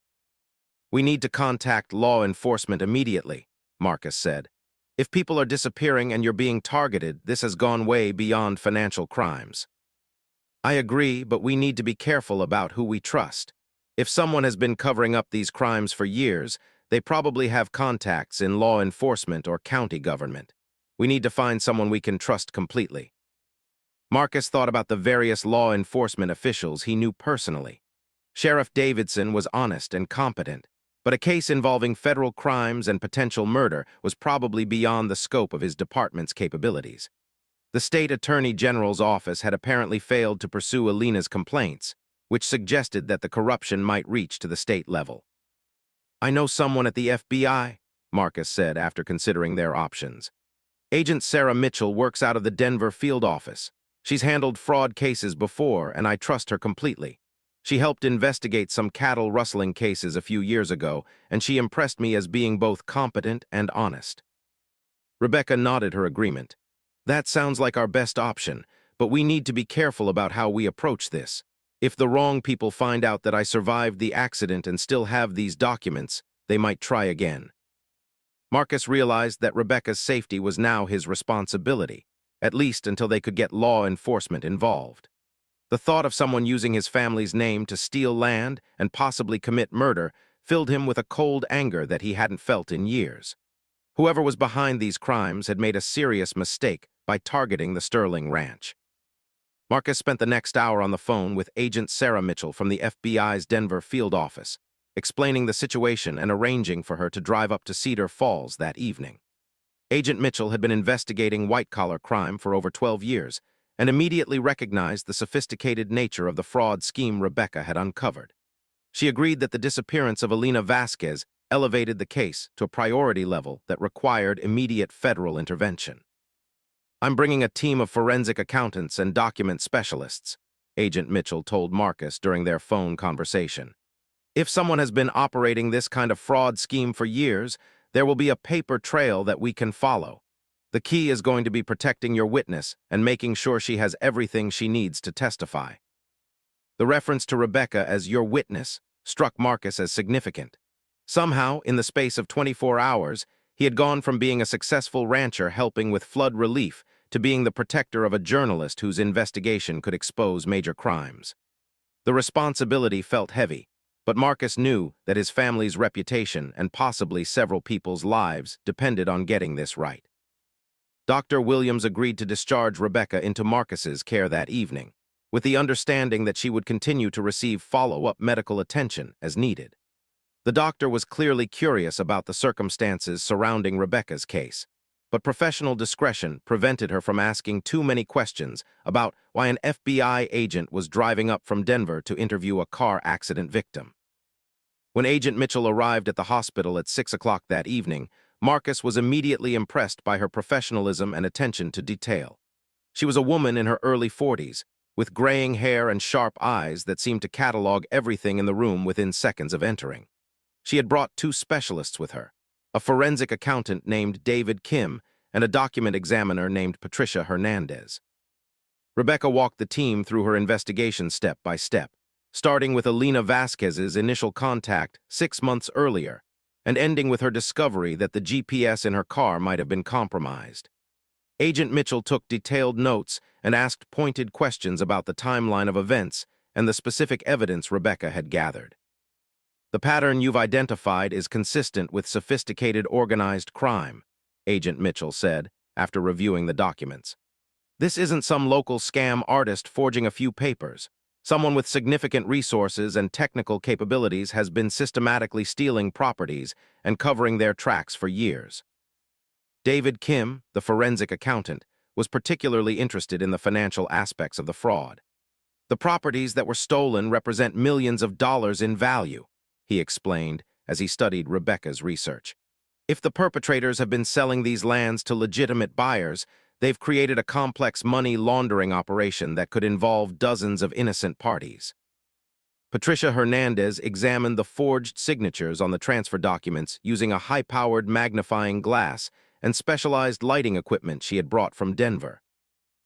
"We need to contact law enforcement immediately," Marcus said. "If people are disappearing and you're being targeted, this has gone way beyond financial crimes." "I agree, but we need to be careful about who we trust. If someone has been covering up these crimes for years, they probably have contacts in law enforcement or county government. We need to find someone we can trust completely." Marcus thought about the various law enforcement officials he knew personally. Sheriff Davidson was honest and competent, but a case involving federal crimes and potential murder was probably beyond the scope of his department's capabilities. The state attorney general's office had apparently failed to pursue Elena's complaints, which suggested that the corruption might reach to the state level. "I know someone at the FBI," Marcus said after considering their options. "Agent Sarah Mitchell works out of the Denver field office. She's handled fraud cases before, and I trust her completely. She helped investigate some cattle rustling cases a few years ago, and she impressed me as being both competent and honest." Rebecca nodded her agreement. "That sounds like our best option, but we need to be careful about how we approach this. If the wrong people find out that I survived the accident and still have these documents, they might try again." Marcus realized that Rebecca's safety was now his responsibility, at least until they could get law enforcement involved. The thought of someone using his family's name to steal land and possibly commit murder filled him with a cold anger that he hadn't felt in years. Whoever was behind these crimes had made a serious mistake by targeting the Sterling Ranch. Marcus spent the next hour on the phone with Agent Sarah Mitchell from the FBI's Denver field office, explaining the situation and arranging for her to drive up to Cedar Falls that evening. Agent Mitchell had been investigating white-collar crime for over 12 years and immediately recognized the sophisticated nature of the fraud scheme Rebecca had uncovered. She agreed that the disappearance of Elena Vasquez elevated the case to a priority level that required immediate federal intervention. "I'm bringing a team of forensic accountants and document specialists," Agent Mitchell told Marcus during their phone conversation. "If someone has been operating this kind of fraud scheme for years, there will be a paper trail that we can follow. The key is going to be protecting your witness and making sure she has everything she needs to testify." The reference to Rebecca as "your witness" struck Marcus as significant. Somehow, in the space of 24 hours, he had gone from being a successful rancher helping with flood relief to being the protector of a journalist whose investigation could expose major crimes. The responsibility felt heavy, but Marcus knew that his family's reputation and possibly several people's lives depended on getting this right. Dr. Williams agreed to discharge Rebecca into Marcus's care that evening, with the understanding that she would continue to receive follow-up medical attention as needed. The doctor was clearly curious about the circumstances surrounding Rebecca's case, but professional discretion prevented her from asking too many questions about why an FBI agent was driving up from Denver to interview a car accident victim. When Agent Mitchell arrived at the hospital at 6 o'clock that evening, Marcus was immediately impressed by her professionalism and attention to detail. She was a woman in her early 40s, with graying hair and sharp eyes that seemed to catalog everything in the room within seconds of entering. She had brought two specialists with her, a forensic accountant named David Kim and a document examiner named Patricia Hernandez. Rebecca walked the team through her investigation step by step, starting with Alina Vasquez's initial contact 6 months earlier and ending with her discovery that the GPS in her car might have been compromised. Agent Mitchell took detailed notes and asked pointed questions about the timeline of events and the specific evidence Rebecca had gathered. "The pattern you've identified is consistent with sophisticated organized crime," Agent Mitchell said after reviewing the documents. "This isn't some local scam artist forging a few papers. Someone with significant resources and technical capabilities has been systematically stealing properties and covering their tracks for years." David Kim, the forensic accountant, was particularly interested in the financial aspects of the fraud. "The properties that were stolen represent millions of dollars in value," he explained as he studied Rebecca's research. "If the perpetrators have been selling these lands to legitimate buyers, they've created a complex money laundering operation that could involve dozens of innocent parties." Patricia Hernandez examined the forged signatures on the transfer documents using a high-powered magnifying glass and specialized lighting equipment she had brought from Denver.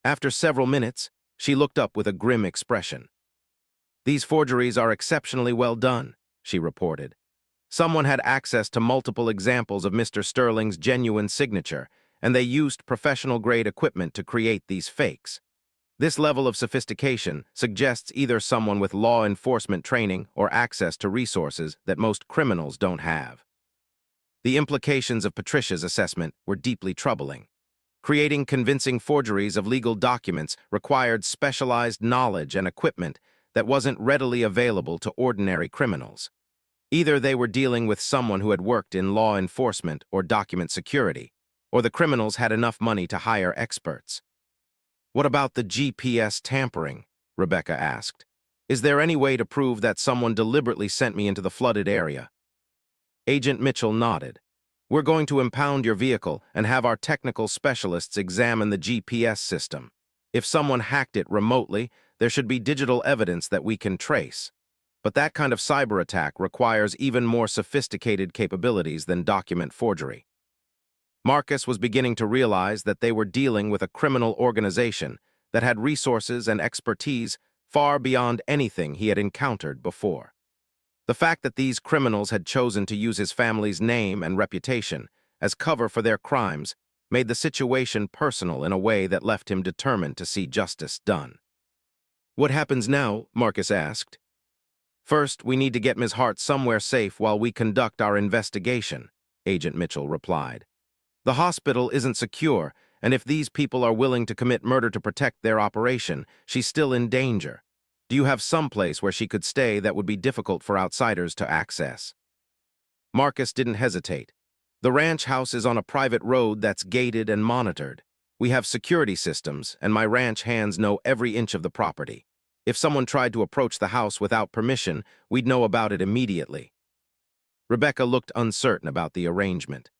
After several minutes, she looked up with a grim expression. "These forgeries are exceptionally well done," she reported. "Someone had access to multiple examples of Mr. Sterling's genuine signature, and they used professional-grade equipment to create these fakes. This level of sophistication suggests either someone with law enforcement training or access to resources that most criminals don't have." The implications of Patricia's assessment were deeply troubling. Creating convincing forgeries of legal documents required specialized knowledge and equipment that wasn't readily available to ordinary criminals. Either they were dealing with someone who had worked in law enforcement or document security, or the criminals had enough money to hire experts. "What about the GPS tampering?" Rebecca asked. "Is there any way to prove that someone deliberately sent me into the flooded area?" Agent Mitchell nodded. "We're going to impound your vehicle and have our technical specialists examine the GPS system. If someone hacked it remotely, there should be digital evidence that we can trace. But that kind of cyber attack requires even more sophisticated capabilities than document forgery." Marcus was beginning to realize that they were dealing with a criminal organization that had resources and expertise far beyond anything he had encountered before. The fact that these criminals had chosen to use his family's name and reputation as cover for their crimes made the situation personal in a way that left him determined to see justice done. "What happens now?" Marcus asked. "First, we need to get Ms. Hart somewhere safe while we conduct our investigation," Agent Mitchell replied. "The hospital isn't secure, and if these people are willing to commit murder to protect their operation, she's still in danger. Do you have some place where she could stay that would be difficult for outsiders to access?" Marcus didn't hesitate. "The ranch house is on a private road that's gated and monitored. We have security systems, and my ranch hands know every inch of the property. If someone tried to approach the house without permission, we'd know about it immediately." Rebecca looked uncertain about the arrangement.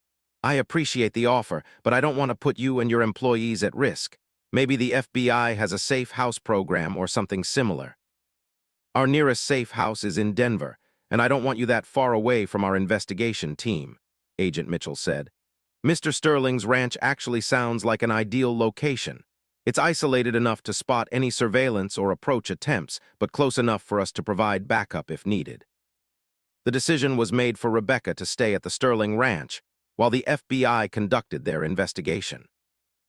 "I appreciate the offer, but I don't want to put you and your employees at risk. Maybe the FBI has a safe house program or something similar." "Our nearest safe house is in Denver, and I don't want you that far away from our investigation team," Agent Mitchell said. "Mr. Sterling's ranch actually sounds like an ideal location. It's isolated enough to spot any surveillance or approach attempts, but close enough for us to provide backup if needed." The decision was made for Rebecca to stay at the Sterling Ranch while the FBI conducted their investigation.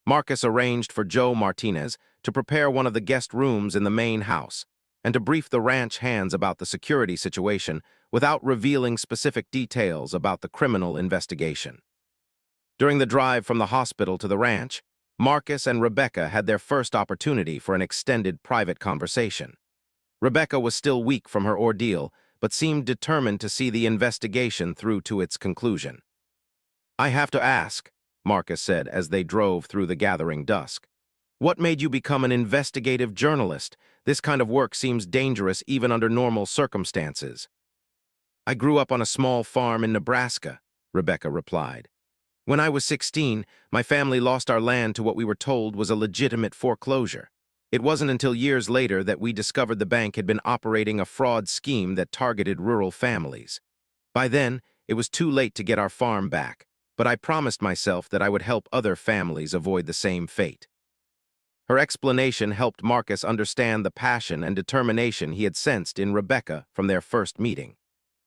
Marcus arranged for Joe Martinez to prepare one of the guest rooms in the main house and to brief the ranch hands about the security situation without revealing specific details about the criminal investigation. During the drive from the hospital to the ranch, Marcus and Rebecca had their first opportunity for an extended private conversation. Rebecca was still weak from her ordeal, but seemed determined to see the investigation through to its conclusion. "I have to ask," Marcus said as they drove through the gathering dusk, "what made you become an investigative journalist? This kind of work seems dangerous even under normal circumstances." I grew up on a small farm in Nebraska, Rebecca replied. When I was 16, my family lost our land to what we were told was a legitimate foreclosure. It wasn't until years later that we discovered the bank had been operating a fraud scheme that targeted rural families. By then, it was too late to get our farm back, but I promised myself that I would help other families avoid the same fate. Her explanation helped Marcus understand the passion and determination he had sensed in Rebecca from their first meeting.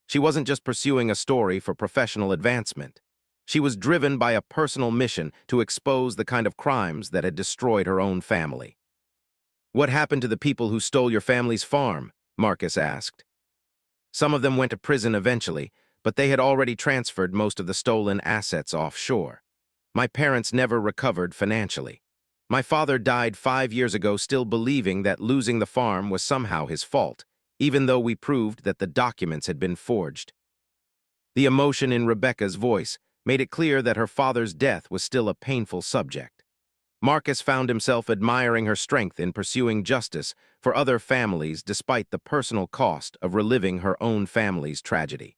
She wasn't just pursuing a story for professional advancement. She was driven by a personal mission to expose the kind of crimes that had destroyed her own family. "What happened to the people who stole your family's farm?" Marcus asked. "Some of them went to prison eventually, but they had already transferred most of the stolen assets offshore. My parents never recovered financially. My father died 5 years ago still believing that losing the farm was somehow his fault, even though we proved that the documents had been forged." The emotion in Rebecca's voice made it clear that her father's death was still a painful subject. Marcus found himself admiring her strength in pursuing justice for other families despite the personal cost of reliving her own family's tragedy.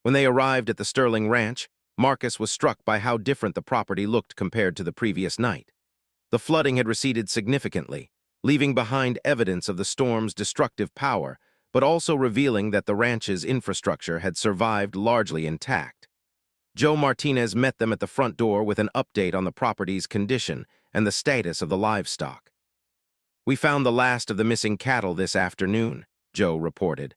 When they arrived at the Sterling Ranch, Marcus was struck by how different the property looked compared to the previous night. The flooding had receded significantly, leaving behind evidence of the storm's destructive power, but also revealing that the ranch's infrastructure had survived largely intact. Joe Martinez met them at the front door with an update on the property's condition and the status of the livestock. "We found the last of the missing cattle this afternoon," Joe reported.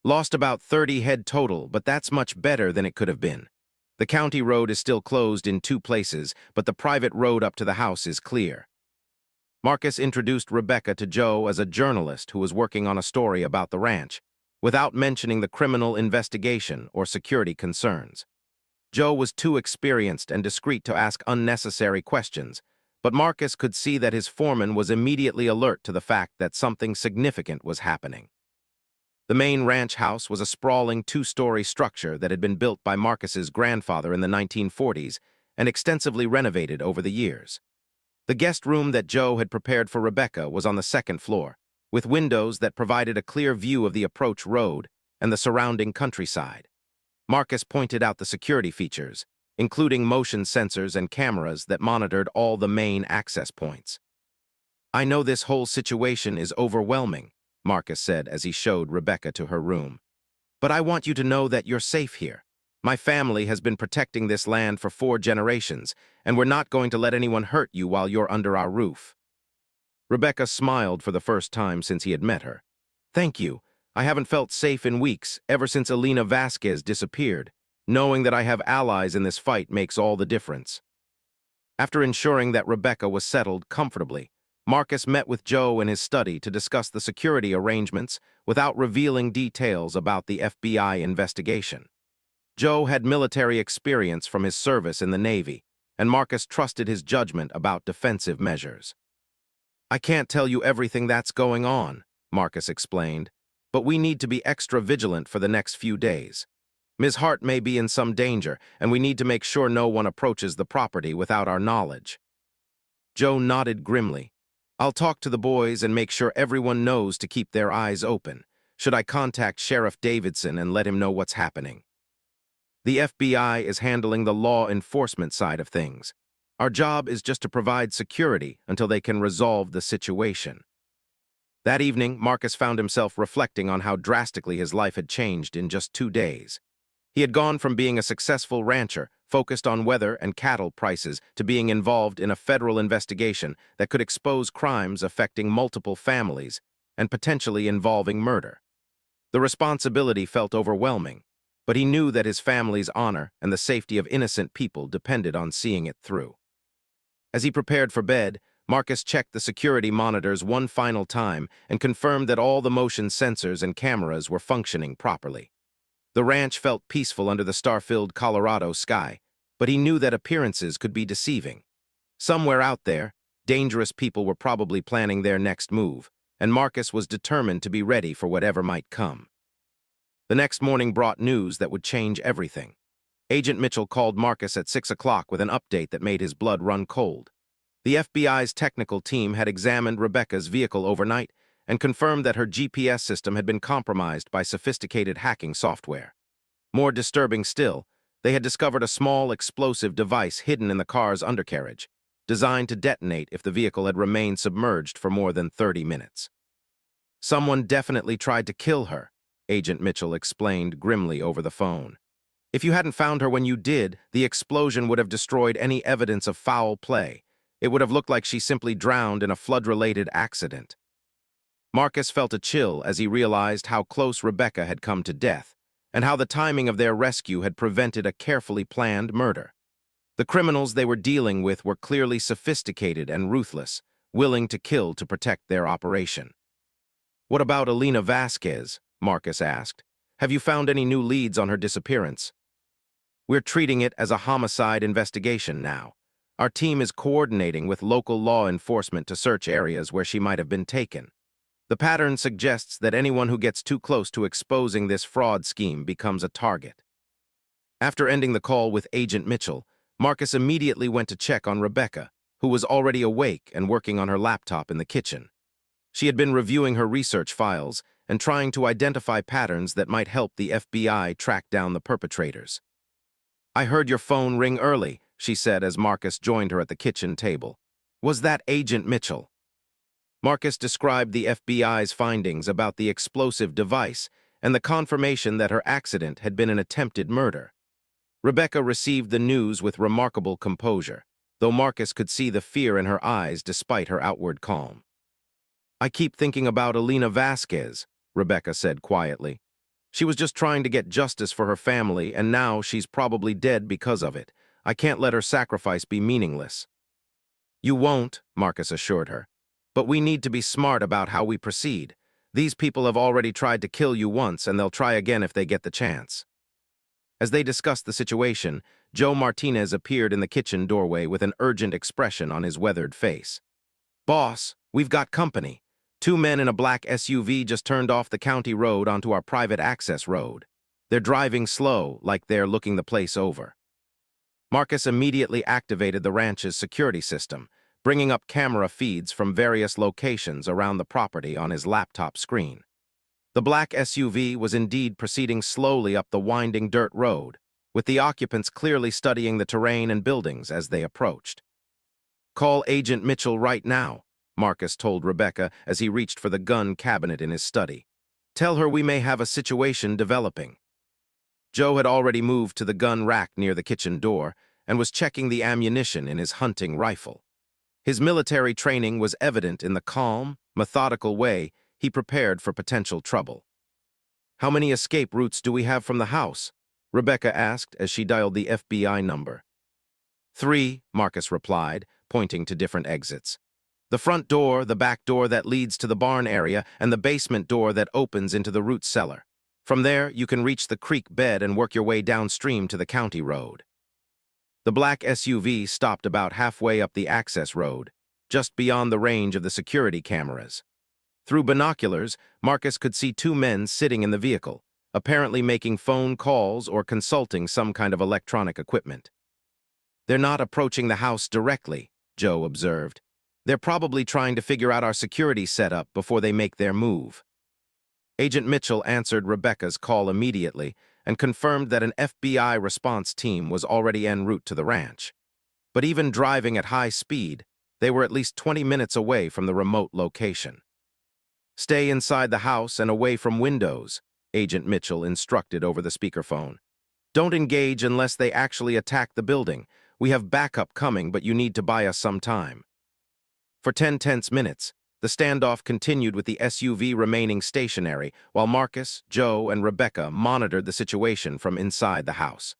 "Lost about 30 head total, but that's much better than it could have been. The county road is still closed in 2 places, but the private road up to the house is clear." Marcus introduced Rebecca to Joe as a journalist who was working on a story about the ranch, without mentioning the criminal investigation or security concerns. Joe was too experienced and discreet to ask unnecessary questions, but Marcus could see that his foreman was immediately alert to the fact that something significant was happening. The main ranch house was a sprawling 2-story structure that had been built by Marcus's grandfather in the 1940s and extensively renovated over the years. The guest room that Joe had prepared for Rebecca was on the 2nd floor, with windows that provided a clear view of the approach road and the surrounding countryside. Marcus pointed out the security features, including motion sensors and cameras that monitored all the main access points. "I know this whole situation is overwhelming," Marcus said as he showed Rebecca to her room. "But I want you to know that you're safe here. My family has been protecting this land for 4 generations, and we're not going to let anyone hurt you while you're under our roof." Rebecca smiled for the first time since he had met her. "Thank you. I haven't felt safe in weeks, ever since Elena Vasquez disappeared. Knowing that I have allies in this fight makes all the difference." After ensuring that Rebecca was settled comfortably, Marcus met with Joe in his study to discuss the security arrangements without revealing details about the FBI investigation. Joe had military experience from his service in the Navy, and Marcus trusted his judgment about defensive measures. "I can't tell you everything that's going on," Marcus explained, "but we need to be extra vigilant for the next few days. Ms. Hart may be in some danger, and we need to make sure no one approaches the property without our knowledge." Joe nodded grimly. "I'll talk to the boys and make sure everyone knows to keep their eyes open. Should I contact Sheriff Davidson and let him know what's happening?" "The FBI is handling the law enforcement side of things. Our job is just to provide security until they can resolve the situation." That evening, Marcus found himself reflecting on how drastically his life had changed in just 2 days. He had gone from being a successful rancher, focused on weather and cattle prices, to being involved in a federal investigation that could expose crimes affecting multiple families and potentially involving murder. The responsibility felt overwhelming, but he knew that his family's honor and the safety of innocent people depended on seeing it through. As he prepared for bed, Marcus checked the security monitors one final time and confirmed that all the motion sensors and cameras were functioning properly. The ranch felt peaceful under the star-filled Colorado sky, but he knew that appearances could be deceiving. Somewhere out there, dangerous people were probably planning their next move, and Marcus was determined to be ready for whatever might come. The next morning brought news that would change everything. Agent Mitchell called Marcus at 6 o'clock with an update that made his blood run cold. The FBI's technical team had examined Rebecca's vehicle overnight and confirmed that her GPS system had been compromised by sophisticated hacking software. More disturbing still, they had discovered a small explosive device hidden in the car's undercarriage, designed to detonate if the vehicle had remained submerged for more than 30 minutes. Someone definitely tried to kill her, Agent Mitchell explained grimly over the phone. If you hadn't found her when you did, the explosion would have destroyed any evidence of foul play. It would have looked like she simply drowned in a flood-related accident. Marcus felt a chill as he realized how close Rebecca had come to death, and how the timing of their rescue had prevented a carefully planned murder. The criminals they were dealing with were clearly sophisticated and ruthless, willing to kill to protect their operation. "What about Alina Vasquez?" Marcus asked. "Have you found any new leads on her disappearance?" "We're treating it as a homicide investigation now. Our team is coordinating with local law enforcement to search areas where she might have been taken. The pattern suggests that anyone who gets too close to exposing this fraud scheme becomes a target." After ending the call with Agent Mitchell, Marcus immediately went to check on Rebecca, who was already awake and working on her laptop in the kitchen. She had been reviewing her research files and trying to identify patterns that might help the FBI track down the perpetrators. "I heard your phone ring early," she said as Marcus joined her at the kitchen table. "Was that Agent Mitchell?" Marcus described the FBI's findings about the explosive device and the confirmation that her accident had been an attempted murder. Rebecca received the news with remarkable composure, though Marcus could see the fear in her eyes despite her outward calm. "I keep thinking about Alina Vasquez," Rebecca said quietly. "She was just trying to get justice for her family, and now she's probably dead because of it. I can't let her sacrifice be meaningless." "You won't," Marcus assured her. "But we need to be smart about how we proceed. These people have already tried to kill you once, and they'll try again if they get the chance." As they discussed the situation, Joe Martinez appeared in the kitchen doorway with an urgent expression on his weathered face. "Boss, we've got company. 2 men in a black SUV just turned off the county road onto our private access road. They're driving slow, like they're looking the place over." Marcus immediately activated the ranch's security system, bringing up camera feeds from various locations around the property on his laptop screen. The black SUV was indeed proceeding slowly up the winding dirt road, with the occupants clearly studying the terrain and buildings as they approached. "Call Agent Mitchell right now," Marcus told Rebecca as he reached for the gun cabinet in his study. "Tell her we may have a situation developing." Joe had already moved to the gun rack near the kitchen door and was checking the ammunition in his hunting rifle. His military training was evident in the calm, methodical way he prepared for potential trouble. "How many escape routes do we have from the house?" Rebecca asked as she dialed the FBI number. "3," Marcus replied, pointing to different exits. "The front door, the back door that leads to the barn area, and the basement door that opens into the root cellar. From there, you can reach the creek bed and work your way downstream to the county road." The black SUV stopped about halfway up the access road, just beyond the range of the security cameras. Through binoculars, Marcus could see 2 men sitting in the vehicle, apparently making phone calls or consulting some kind of electronic equipment. "They're not approaching the house directly," Joe observed. "They're probably trying to figure out our security setup before they make their move." Agent Mitchell answered Rebecca's call immediately and confirmed that an FBI response team was already en route to the ranch. But even driving at high speed, they were at least 20 minutes away from the remote location. "Stay inside the house and away from windows," Agent Mitchell instructed over the speakerphone. "Don't engage unless they actually attack the building. We have backup coming, but you need to buy us some time." For 10 tense minutes, the standoff continued with the SUV remaining stationary while Marcus, Joe, and Rebecca monitored the situation from inside the house.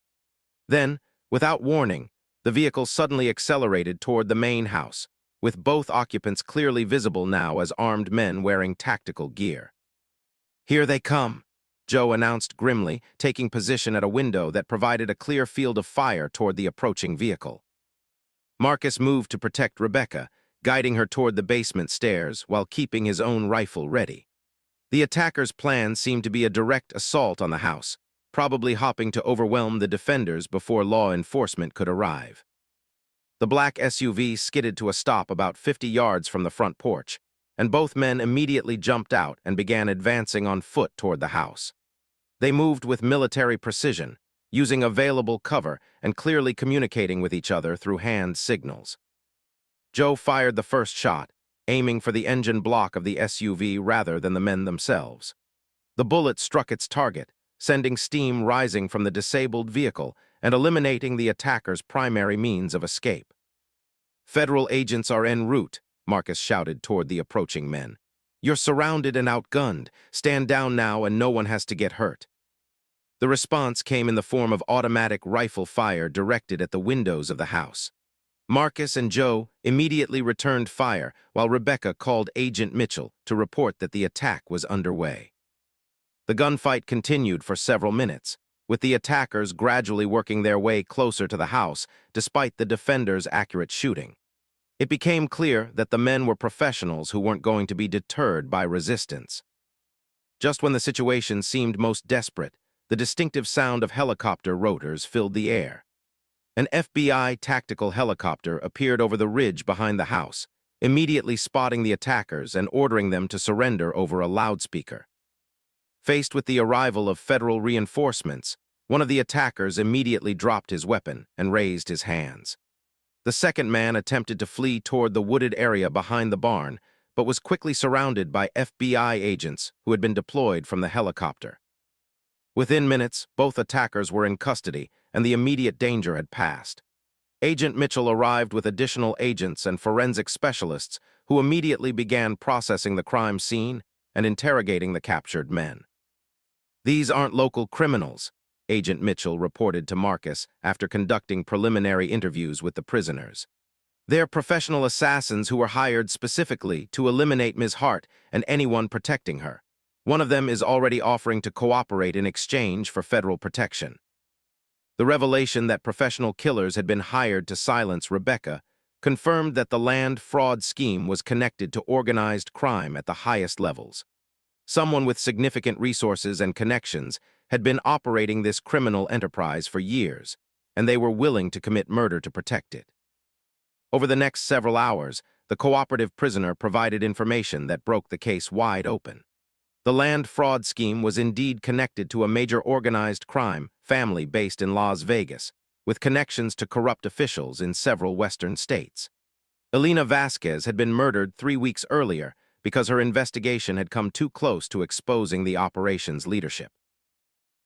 Then, without warning, the vehicle suddenly accelerated toward the main house, with both occupants clearly visible now as armed men wearing tactical gear. "Here they come," Joe announced grimly, taking position at a window that provided a clear field of fire toward the approaching vehicle. Marcus moved to protect Rebecca, guiding her toward the basement stairs while keeping his own rifle ready. The attackers' plan seemed to be a direct assault on the house, probably hoping to overwhelm the defenders before law enforcement could arrive. The black SUV skidded to a stop about 50 yards from the front porch, and both men immediately jumped out and began advancing on foot toward the house. They moved with military precision, using available cover and clearly communicating with each other through hand signals. Joe fired the first shot, aiming for the engine block of the SUV rather than the men themselves. The bullet struck its target, sending steam rising from the disabled vehicle and eliminating the attacker's primary means of escape. "Federal agents are en route," Marcus shouted toward the approaching men. "You're surrounded and outgunned. Stand down now and no one has to get hurt." The response came in the form of automatic rifle fire directed at the windows of the house. Marcus and Joe immediately returned fire while Rebecca called Agent Mitchell to report that the attack was underway. The gunfight continued for several minutes, with the attackers gradually working their way closer to the house despite the defenders' accurate shooting. It became clear that the men were professionals who weren't going to be deterred by resistance. Just when the situation seemed most desperate, the distinctive sound of helicopter rotors filled the air. An FBI tactical helicopter appeared over the ridge behind the house, immediately spotting the attackers and ordering them to surrender over a loudspeaker. Faced with the arrival of federal reinforcements, one of the attackers immediately dropped his weapon and raised his hands. The second man attempted to flee toward the wooded area behind the barn, but was quickly surrounded by FBI agents who had been deployed from the helicopter. Within minutes, both attackers were in custody, and the immediate danger had passed. Agent Mitchell arrived with additional agents and forensic specialists who immediately began processing the crime scene and interrogating the captured men. "These aren't local criminals," Agent Mitchell reported to Marcus after conducting preliminary interviews with the prisoners. "They're professional assassins who were hired specifically to eliminate Ms. Hart and anyone protecting her. One of them is already offering to cooperate in exchange for federal protection." The revelation that professional killers had been hired to silence Rebecca confirmed that the land fraud scheme was connected to organized crime at the highest levels. Someone with significant resources and connections had been operating this criminal enterprise for years, and they were willing to commit murder to protect it. Over the next several hours, the cooperative prisoner provided information that broke the case wide open. The land fraud scheme was indeed connected to a major organized crime family based in Las Vegas, with connections to corrupt officials in several western states. Elena Vasquez had been murdered 3 weeks earlier because her investigation had come too close to exposing the operation's leadership.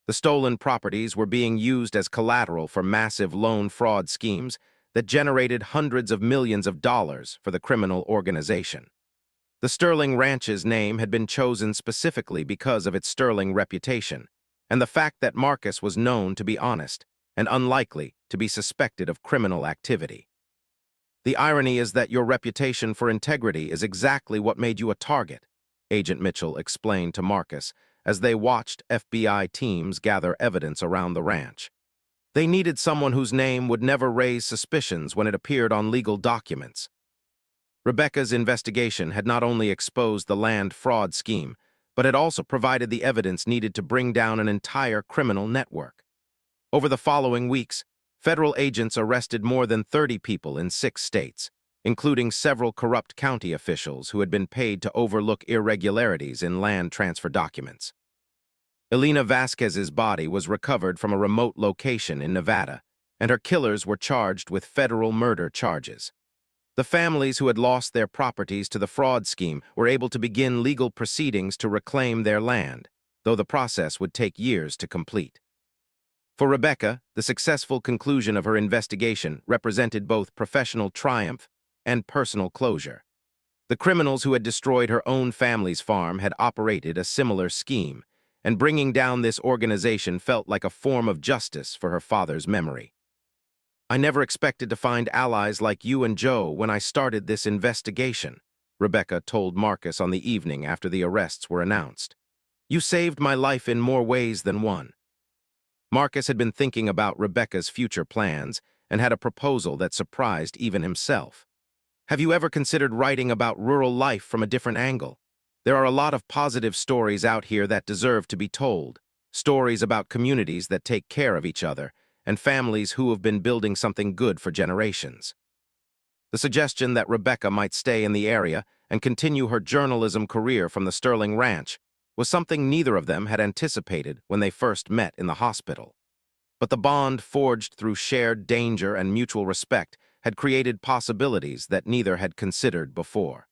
The stolen properties were being used as collateral for massive loan fraud schemes that generated hundreds of millions of dollars for the criminal organization. The Sterling Ranch's name had been chosen specifically because of its sterling reputation, and the fact that Marcus was known to be honest and unlikely to be suspected of criminal activity. "The irony is that your reputation for integrity is exactly what made you a target," Agent Mitchell explained to Marcus as they watched FBI teams gather evidence around the ranch. "They needed someone whose name would never raise suspicions when it appeared on legal documents." Rebecca's investigation had not only exposed the land fraud scheme, but had also provided the evidence needed to bring down an entire criminal network. Over the following weeks, federal agents arrested more than 30 people in 6 states, including several corrupt county officials who had been paid to overlook irregularities in land transfer documents. Elena Vasquez's body was recovered from a remote location in Nevada, and her killers were charged with federal murder charges. The families who had lost their properties to the fraud scheme were able to begin legal proceedings to reclaim their land, though the process would take years to complete. For Rebecca, the successful conclusion of her investigation represented both professional triumph and personal closure. The criminals who had destroyed her own family's farm had operated a similar scheme, and bringing down this organization felt like a form of justice for her father's memory. "I never expected to find allies like you and Joe when I started this investigation," Rebecca told Marcus on the evening after the arrests were announced. "You saved my life in more ways than one." Marcus had been thinking about Rebecca's future plans and had a proposal that surprised even himself. "Have you ever considered writing about rural life from a different angle? There are a lot of positive stories out here that deserve to be told, stories about communities that take care of each other, and families who have been building something good for generations." The suggestion that Rebecca might stay in the area and continue her journalism career from the Sterling Ranch was something neither of them had anticipated when they first met in the hospital. But the bond forged through shared danger and mutual respect had created possibilities that neither had considered before.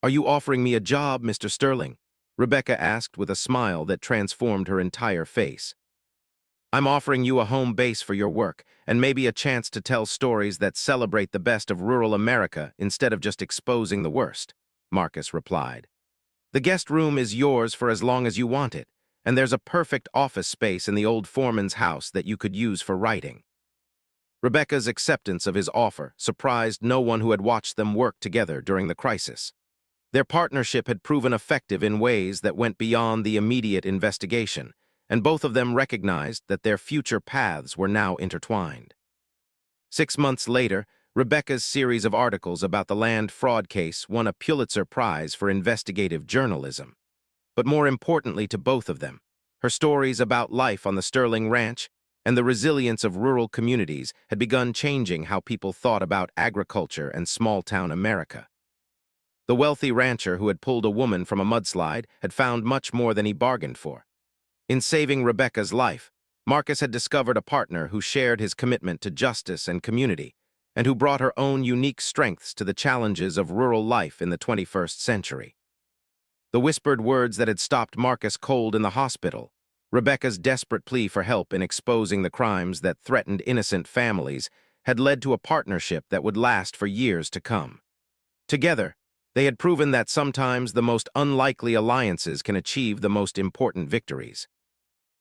"Are you offering me a job, Mr. Sterling?" Rebecca asked with a smile that transformed her entire face. "I'm offering you a home base for your work, and maybe a chance to tell stories that celebrate the best of rural America instead of just exposing the worst," Marcus replied. "The guest room is yours for as long as you want it, and there's a perfect office space in the old foreman's house that you could use for writing." Rebecca's acceptance of his offer surprised no one who had watched them work together during the crisis. Their partnership had proven effective in ways that went beyond the immediate investigation, and both of them recognized that their future paths were now intertwined. 6 months later, Rebecca's series of articles about the land fraud case won a Pulitzer Prize for investigative journalism. But more importantly to both of them, her stories about life on the Sterling Ranch and the resilience of rural communities had begun changing how people thought about agriculture and small-town America. The wealthy rancher who had pulled a woman from a mudslide had found much more than he bargained for. In saving Rebecca's life, Marcus had discovered a partner who shared his commitment to justice and community, and who brought her own unique strengths to the challenges of rural life in the 21st century. The whispered words that had stopped Marcus cold in the hospital, Rebecca's desperate plea for help in exposing the crimes that threatened innocent families, had led to a partnership that would last for years to come. Together, they had proven that sometimes the most unlikely alliances can achieve the most important victories.